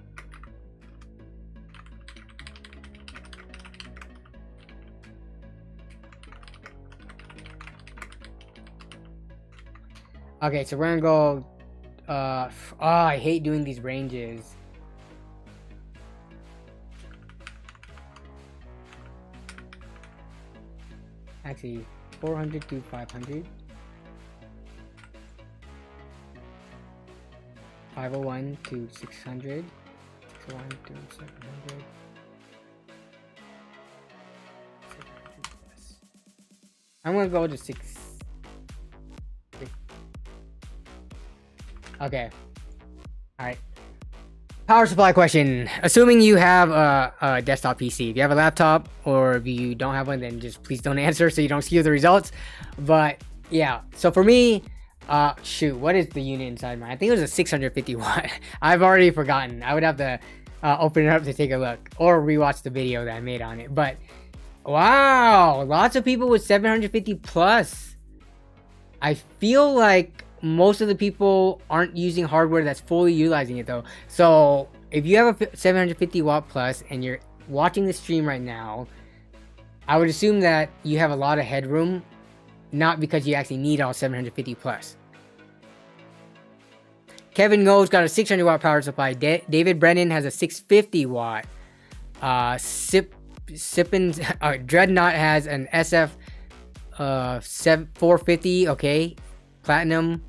A: Okay, so we're gonna go... oh, I hate doing these ranges. Actually, 400 to 500. 501 to 600. 601 to 700. 700 plus. I'm gonna go to 6. Okay. Alright. Power supply question. Assuming you have a desktop PC. If you have a laptop or if you don't have one, then just please don't answer so you don't skew the results. But yeah, so for me, shoot, what is the unit inside mine? I think it was a 650 watt. I've already forgotten. I would have to open it up to take a look or rewatch the video that I made on it. But wow, lots of people with 750 plus. I feel like most of the people aren't using hardware that's fully utilizing it though. So if you have a 750 watt plus and you're watching the stream right now, I would assume that you have a lot of headroom, not because you actually need all 750 plus. Kevin Ngo's got a 600 watt power supply. David Brennan has a 650 watt. Dreadnought has an SF 450. Okay, platinum.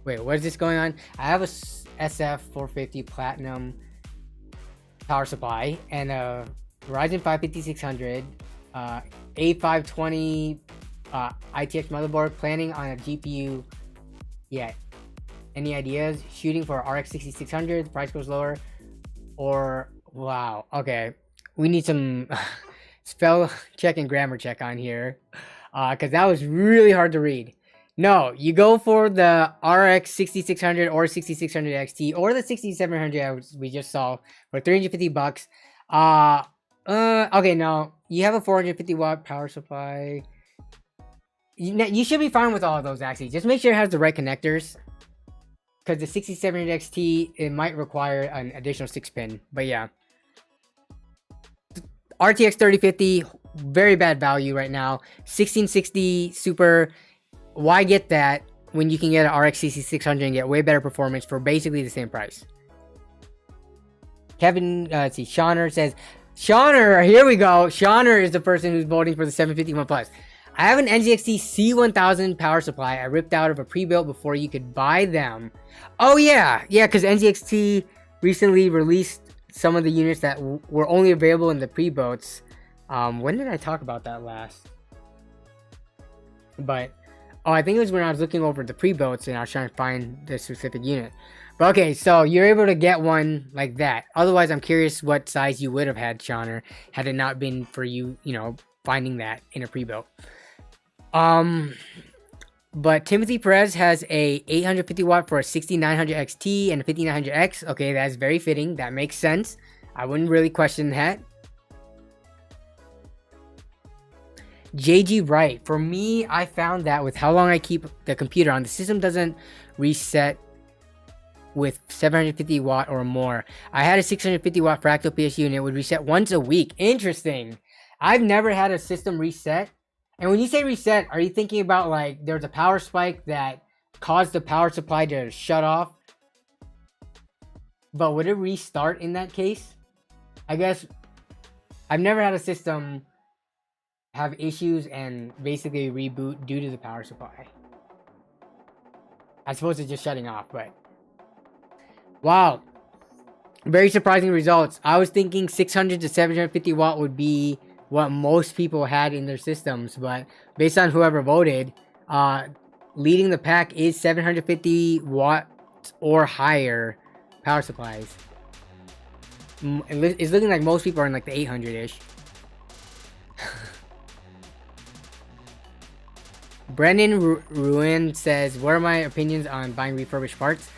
A: Wait, what is this going on? I have a SF 450 platinum power supply and a Ryzen 5 5600 A520 ITX motherboard. Planning on a GPU yet. Any ideas? Shooting for RX 6600. The price goes lower. Or wow, okay, we need some spell check and grammar check on here, because that was really hard to read. No, you go for the RX 6600 or 6600 XT or the 6700 we just saw for 350 bucks. Okay, no, you have a 450 watt power supply. You should be fine with all of those actually. Just make sure it has the right connectors, because the 6700 XT, it might require an additional 6-pin. But yeah, RTX 3050, very bad value right now. 1660 Super. Why get that when you can get an RX 6600 and get way better performance for basically the same price? Kevin, let's see, Shauner says, Shauner, here we go. Shauner is the person who's voting for the 751 Plus. I have an NZXT C1000 power supply I ripped out of a pre-built before you could buy them. Oh yeah, because NZXT recently released some of the units that were only available in the pre-builts. When did I talk about that last? But oh, I think it was when I was looking over the pre-builts and I was trying to find the specific unit. But okay, so you're able to get one like that. Otherwise, I'm curious what size you would have had, Shauner, had it not been for you, you know, finding that in a pre-built. But Timothy Perez has a 850 watt for a 6900 XT and a 5900X. Okay, that's very fitting. That makes sense. I wouldn't really question that. JG Wright. For me, I found that with how long I keep the computer on, the system doesn't reset with 750 watt or more. I had a 650 watt Fractal PSU and it would reset once a week. Interesting. I've never had a system reset. And when you say reset, are you thinking about like there's a power spike that caused the power supply to shut off? But would it restart in that case? I guess I've never had a system have issues and basically reboot due to the power supply. I suppose it's just shutting off, but wow. Very surprising results. I was thinking 600 to 750 watt would be what most people had in their systems, but based on whoever voted, leading the pack is 750 watts or higher power supplies. It's looking like most people are in like the 800-ish. Brendan Ruin says, what are my opinions on buying refurbished parts?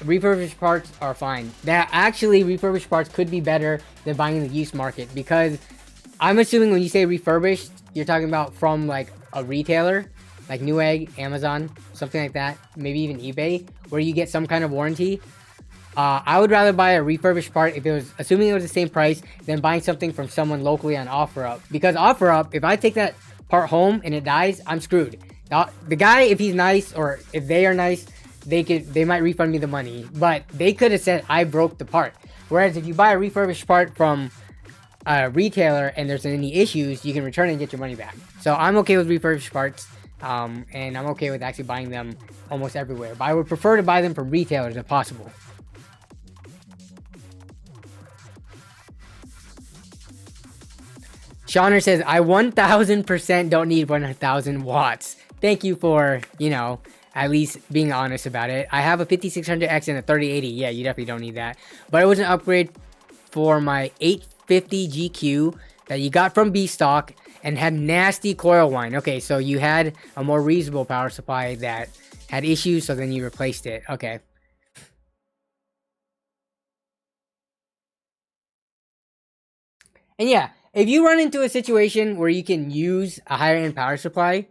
A: Refurbished parts are fine. That actually, refurbished parts could be better than buying in the used market, because I'm assuming when you say refurbished, you're talking about from like a retailer, like Newegg, Amazon, something like that, maybe even eBay, where you get some kind of warranty. I would rather buy a refurbished part if it was, assuming it was the same price, than buying something from someone locally on OfferUp. Because OfferUp, if I take that part home and it dies, I'm screwed. The guy, if he's nice or if they are nice, they might refund me the money, but they could have said I broke the part. Whereas if you buy a refurbished part from a retailer and there's any issues, you can return it and get your money back. So I'm okay with refurbished parts, and I'm okay with actually buying them almost everywhere. But I would prefer to buy them from retailers if possible. Shauner says, I 1000% don't need 1000 watts. Thank you for, you know, at least being honest about it. I have a 5600X and a 3080. Yeah, you definitely don't need that. But it was an upgrade for my 850 GQ that you got from B-Stock and had nasty coil whine. Okay, so you had a more reasonable power supply that had issues, so then you replaced it. Okay. And yeah, if you run into a situation where you can use a higher end power supply,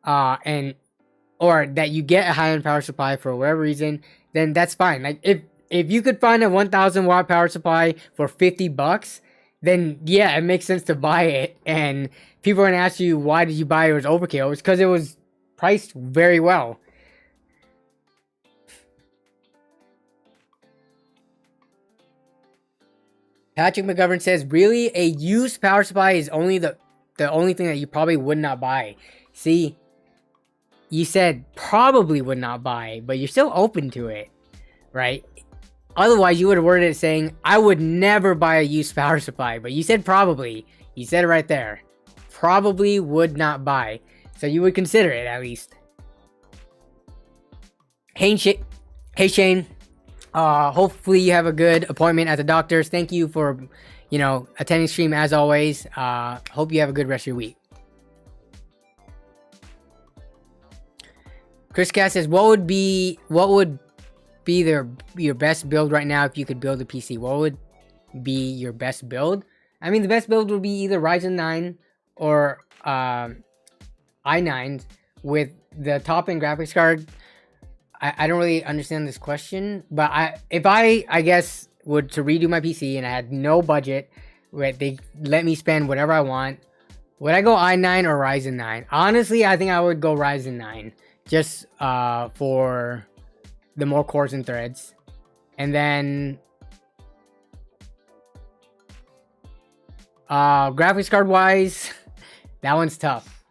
A: or that you get a high end power supply for whatever reason, then that's fine. Like if you could find a 1000 watt power supply for $50, then yeah, it makes sense to buy it. And people are gonna ask you, why did you buy it? It was overkill. It's because it was priced very well. Patrick McGovern says, really, a used power supply is only the only thing that you probably would not buy. See, you said probably would not buy, but you're still open to it, right? Otherwise, you would have worded it saying, I would never buy a used power supply, but you said probably. You said it right there. Probably would not buy. So you would consider it, at least. Hey, Shane. Hopefully you have a good appointment at the doctor's. Thank you for, you know, attending stream as always. Hope you have a good rest of your week. Chris Cass says, what would be your best build right now if you could build a PC? What would be your best build? I mean, the best build would be either Ryzen 9 or i9 with the top-end graphics card. I don't really understand this question, but if I guess would to redo my PC and I had no budget, where they let me spend whatever I want, would I go i9 or Ryzen 9? Honestly, I think I would go Ryzen 9, just for the more cores and threads. And then graphics card wise, that one's tough.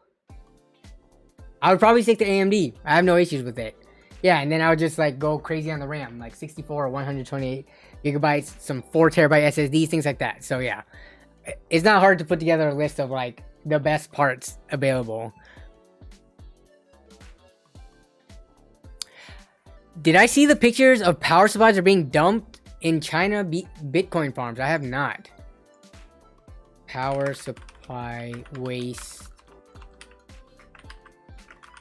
A: I would probably stick to AMD. I have no issues with it. Yeah, and then I would just like go crazy on the RAM, like 64 or 128 gigabytes, some 4 terabyte SSDs, things like that. So yeah, it's not hard to put together a list of like the best parts available. Did I see the pictures of power supplies are being dumped in China Bitcoin farms? I have not. Power supply waste.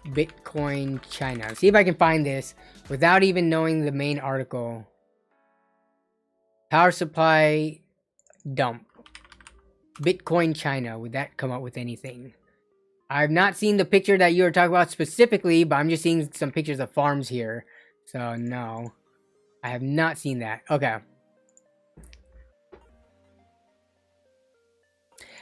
A: Bitcoin China. See if I can find this without even knowing the main article. Power supply dump. Bitcoin China. Would that come up with anything? I've not seen the picture that you were talking about specifically, but I'm just seeing some pictures of farms here. So, no. I have not seen that. Okay.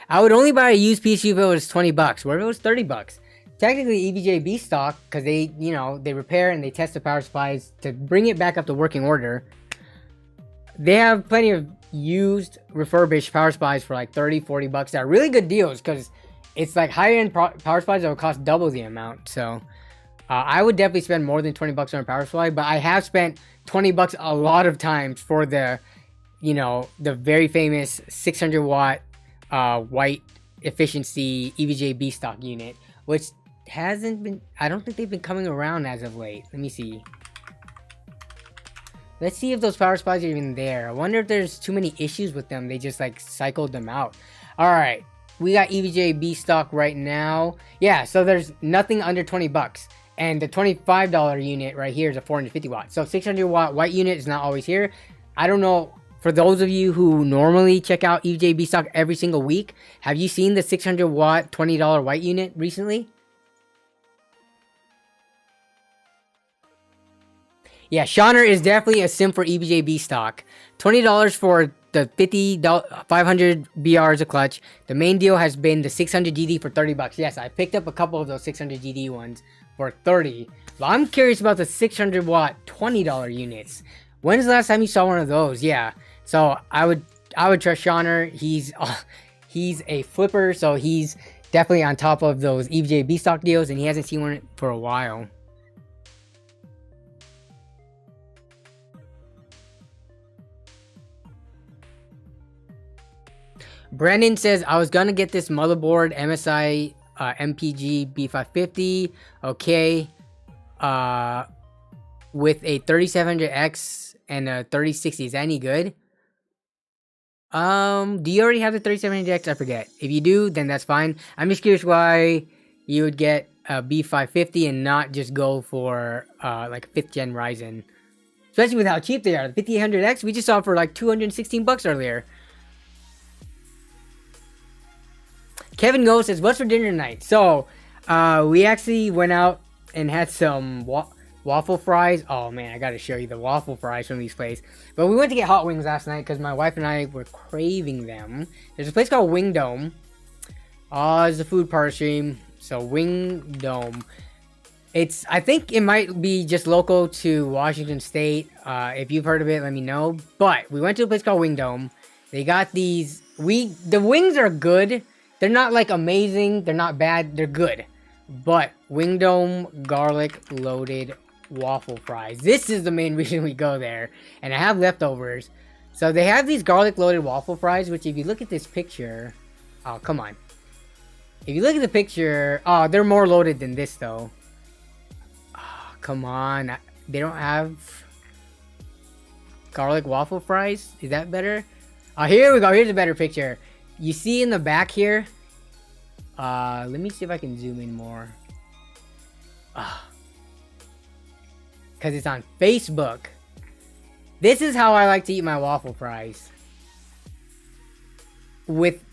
A: I would only buy a used PC if it was 20 bucks. What if it was 30 bucks? Technically, EVJB stock, because they, you know, they repair and they test the power supplies to bring it back up to working order. They have plenty of used, refurbished power supplies for like 30, 40 bucks. They're really good deals because it's like higher-end power supplies that will cost double the amount. So, I would definitely spend more than 20 bucks on a power supply, but I have spent 20 bucks a lot of times for the, you know, the very famous 600 watt white efficiency EVJB stock unit, which hasn't been, I don't think they've been coming around as of late. Let me see. Let's see if those power supplies are even there. I wonder if there's too many issues with them. They just like cycled them out. All right, we got EVJB stock right now. Yeah, so there's nothing under 20 bucks. And the $25 unit right here is a 450 watt. So 600 watt white unit is not always here. I don't know, for those of you who normally check out EVJB stock every single week, have you seen the 600 watt $20 white unit recently? Yeah, Shawner is definitely a sim for EVJB stock. $20 for the 500 BRs a clutch. The main deal has been the 600 GD for 30 bucks. Yes, I picked up a couple of those 600 GD ones for 30. But I'm curious about the 600 watt $20 units. When's the last time you saw one of those? Yeah. So I would trust Shawner. He's a flipper, so he's definitely on top of those EVJB stock deals, and he hasn't seen one for a while. Brandon says, I was gonna get this motherboard MSI MPG B550. Okay. With a 3700X and a 3060. Is that any good? Do you already have the 3700X? I forget. If you do, then that's fine. I'm just curious why you would get a B550 and not just go for like 5th gen Ryzen. Especially with how cheap they are. The 5800X we just saw for like 216 bucks earlier. Kevin Go says, what's for dinner tonight? So, we actually went out and had some waffle fries. Oh man, I gotta show you the waffle fries from these places. But we went to get hot wings last night because my wife and I were craving them. There's a place called Wing Dome. It's a food party stream. So, Wing Dome. I think it might be just local to Washington State. If you've heard of it, let me know. But we went to a place called Wing Dome. They got these. The wings are good. They're not like amazing. They're not bad. They're good. But Wing Dome garlic loaded waffle fries. This is the main reason we go there. And I have leftovers. So they have these garlic loaded waffle fries, which if you look at this picture. Oh, come on. If you look at the picture. Oh, they're more loaded than this though. Oh, come on. They don't have garlic waffle fries. Is that better? Oh, here we go. Here's a better picture. You see in the back here, let me see if I can zoom in more. Because it's on Facebook. This is how I like to eat my waffle fries. With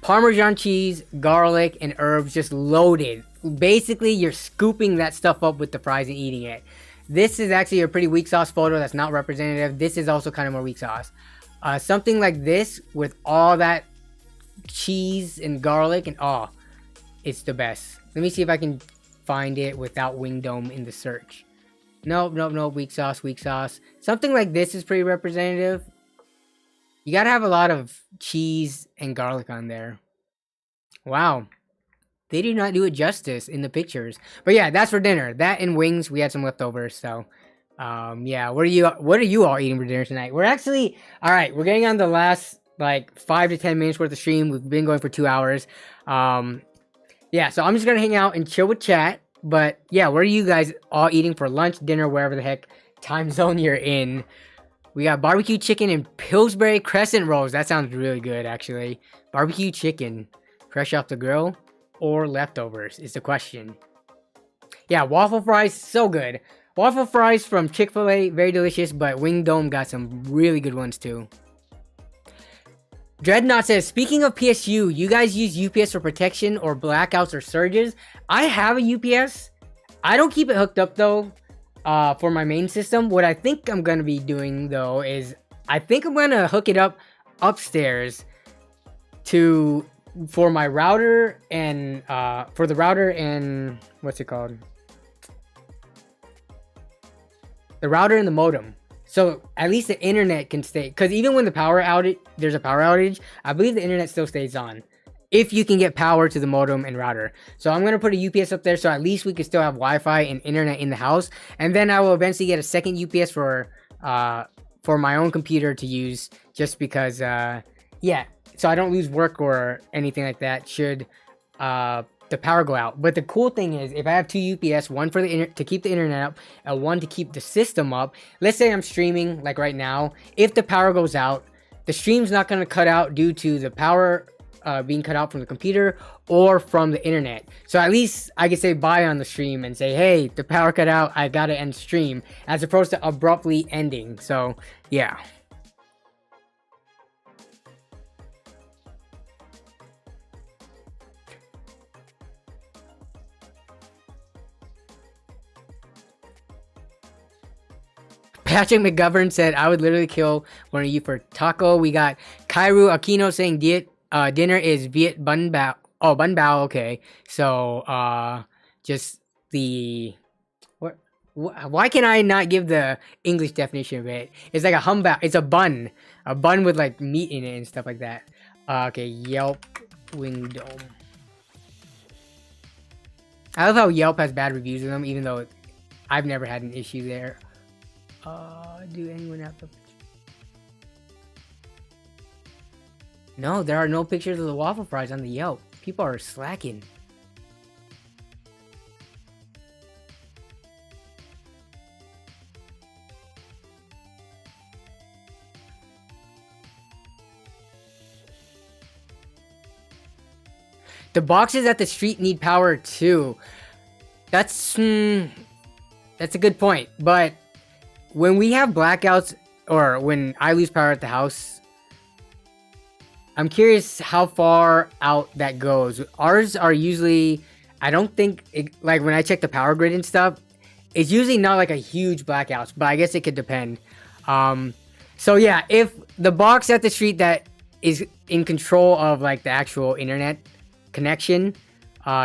A: Parmesan cheese, garlic, and herbs just loaded. Basically, you're scooping that stuff up with the fries and eating it. This is actually a pretty weak sauce photo that's not representative. This is also kind of more weak sauce. Something like this with all that cheese and garlic and it's the best. Let me see if I can find it without Wing Dome in the search. Nope, weak sauce. Something like this is pretty representative. You gotta have a lot of cheese and garlic on there. Wow, they do not do it justice in the pictures. But yeah, that's for dinner. That and wings. We had some leftovers, so yeah. What are you all eating for dinner tonight? We're actually we're getting on the last like 5 to 10 minutes worth of stream. We've been going for 2 hours. Yeah, so I'm just gonna hang out and chill with chat. But yeah, what are you guys all eating for lunch, dinner, wherever the heck time zone you're in. We got barbecue chicken and Pillsbury crescent rolls. That sounds really good, actually. Barbecue chicken, fresh off the grill, or leftovers is the question. Yeah, waffle fries, so good. Waffle fries from Chick-fil-A, very delicious, but Wing Dome got some really good ones too. Dreadnought says, speaking of PSU, you guys use UPS for protection or blackouts or surges? I have a UPS. I don't keep it hooked up though. For my main system, what I think I'm gonna be doing though is I think I'm gonna hook it up upstairs for my router and for the router and what's it called? The router and the modem. So at least the internet can stay, because even when there's a power outage, I believe the internet still stays on. If you can get power to the modem and router. So I'm going to put a UPS up there so at least we can still have Wi-Fi and internet in the house. And then I will eventually get a second UPS for my own computer to use, just because, yeah, so I don't lose work or anything like that should the power go out. But the cool thing is, if I have two UPS, one for to keep the internet up and one to keep the system up, let's say I'm streaming like right now, if the power goes out, the stream's not going to cut out due to the power being cut out from the computer or from the internet. So at least I can say bye on the stream and say, hey, the power cut out, I gotta end stream, as opposed to abruptly ending. So yeah. Patrick McGovern said, I would literally kill one of you for taco. We got Kairu Aquino saying dinner is Viet Bun Bao. Oh, Bun Bao, okay. So, just the... Why can I not give the English definition of it? It's like a hum bao. It's a bun. A bun with, like, meat in it and stuff like that. Okay, Yelp Wing Dome. I love how Yelp has bad reviews of them, even though I've never had an issue there. Do anyone have the... No, there are no pictures of the waffle fries on the Yelp. People are slacking. The boxes at the street need power too. That's a good point. But when we have blackouts, or when I lose power at the house, I'm curious how far out that goes. Ours are usually, I don't think, like when I check the power grid and stuff, it's usually not like a huge blackouts, but I guess it could depend. So yeah, if the box at the street that is in control of like the actual internet connection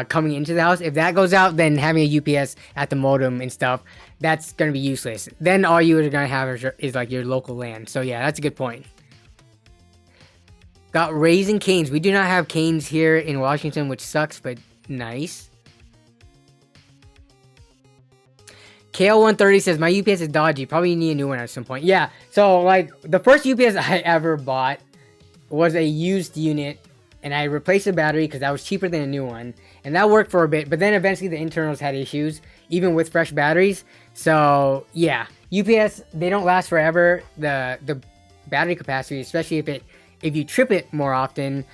A: coming into the house, if that goes out, then having a UPS at the modem and stuff, that's going to be useless. Then all you are going to have is like your local LAN. So yeah, that's a good point. Got Raising Canes. We do not have canes here in Washington, which sucks, but nice. KL130 says, my UPS is dodgy. Probably need a new one at some point. Yeah, so like the first UPS I ever bought was a used unit, and I replaced the battery because that was cheaper than a new one. And that worked for a bit, but then eventually the internals had issues, even with fresh batteries. So yeah, UPS, they don't last forever. The battery capacity, especially if you trip it more often,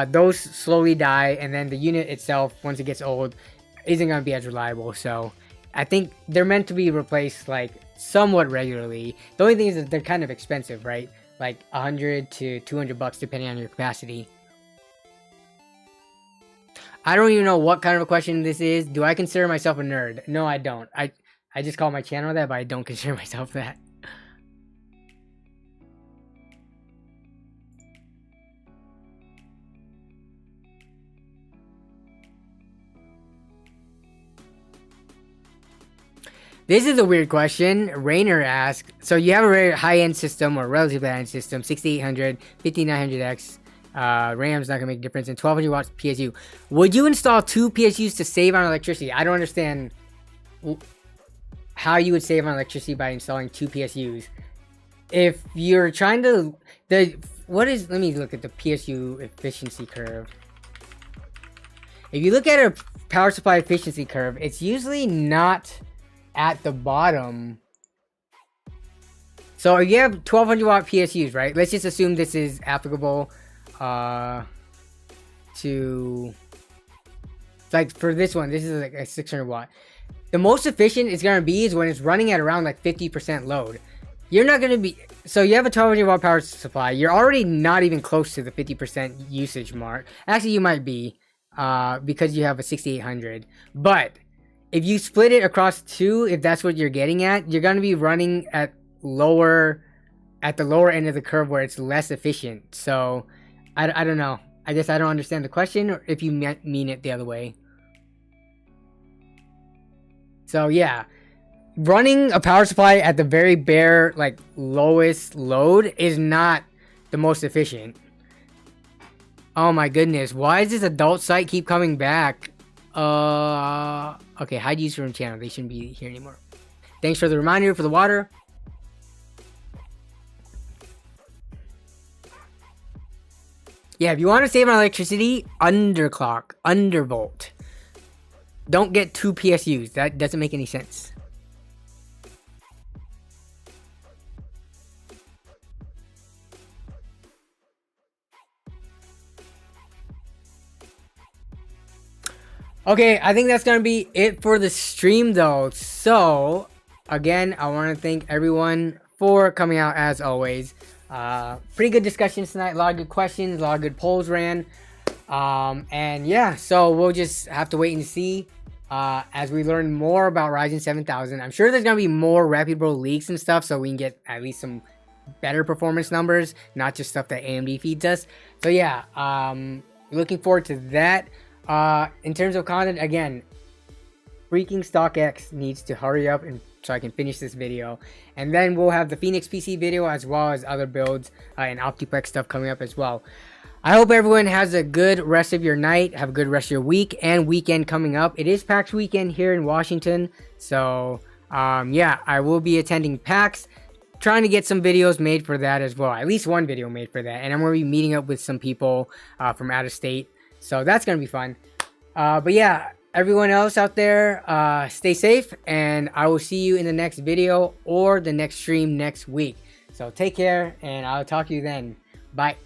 A: those slowly die, and then the unit itself, once it gets old, isn't going to be as reliable. So I think they're meant to be replaced like somewhat regularly. The only thing is that they're kind of expensive, right? Like $100 to $200 depending on your capacity. I don't even know what kind of a question this is. Do I consider myself a nerd? No, I don't. I just call my channel that, but I don't consider myself that. This is a weird question. Rainer asked, so you have a very high-end system, or relatively high-end system, 6800, 5900X, RAM's not going to make a difference, and 1200 watts PSU. Would you install two PSUs to save on electricity? I don't understand how you would save on electricity by installing two PSUs. If you're trying to... let me look at the PSU efficiency curve. If you look at a power supply efficiency curve, it's usually not at the bottom. So you have 1200 watt PSUs, right? Let's just assume this is applicable to, like, for this one, this is like a 600 watt. The most efficient it's gonna be is when it's running at around like 50% load. You're not gonna be, so you have a 1200 watt power supply. You're already not even close to the 50% usage mark. Actually, you might be, because you have a 6800. But if you split it across two, if that's what you're getting at, you're gonna be running at the lower end of the curve where it's less efficient. So I don't know. I guess I don't understand the question, or if you mean it the other way. So yeah, running a power supply at the very bare, like, lowest load is not the most efficient. Oh my goodness, why does this adult site keep coming back? Okay, hide user from channel. They shouldn't be here anymore. Thanks for the reminder for the water. Yeah, if you want to save on electricity, underclock, undervolt. Don't get 2 PSUs. That doesn't make any sense. Okay, I think that's going to be it for the stream, though. So, again, I want to thank everyone for coming out, as always. Pretty good discussions tonight. A lot of good questions. A lot of good polls ran. And yeah, so we'll just have to wait and see as we learn more about Ryzen 7000. I'm sure there's going to be more reputable leaks and stuff, so we can get at least some better performance numbers, not just stuff that AMD feeds us. So yeah, looking forward to that. In terms of content, again, freaking StockX needs to hurry up and so I can finish this video, and then we'll have the Phoenix PC video as well as other builds and Optiplex stuff coming up as well. I hope everyone has a good rest of your night, have a good rest of your week and weekend coming up. It is PAX weekend here in Washington, so yeah, I will be attending PAX, trying to get some videos made for that as well, at least one video made for that, and I'm going to be meeting up with some people from out of state, so that's going to be fun. But yeah, everyone else out there, stay safe, and I will see you in the next video or the next stream next week. So take care, and I'll talk to you then. Bye.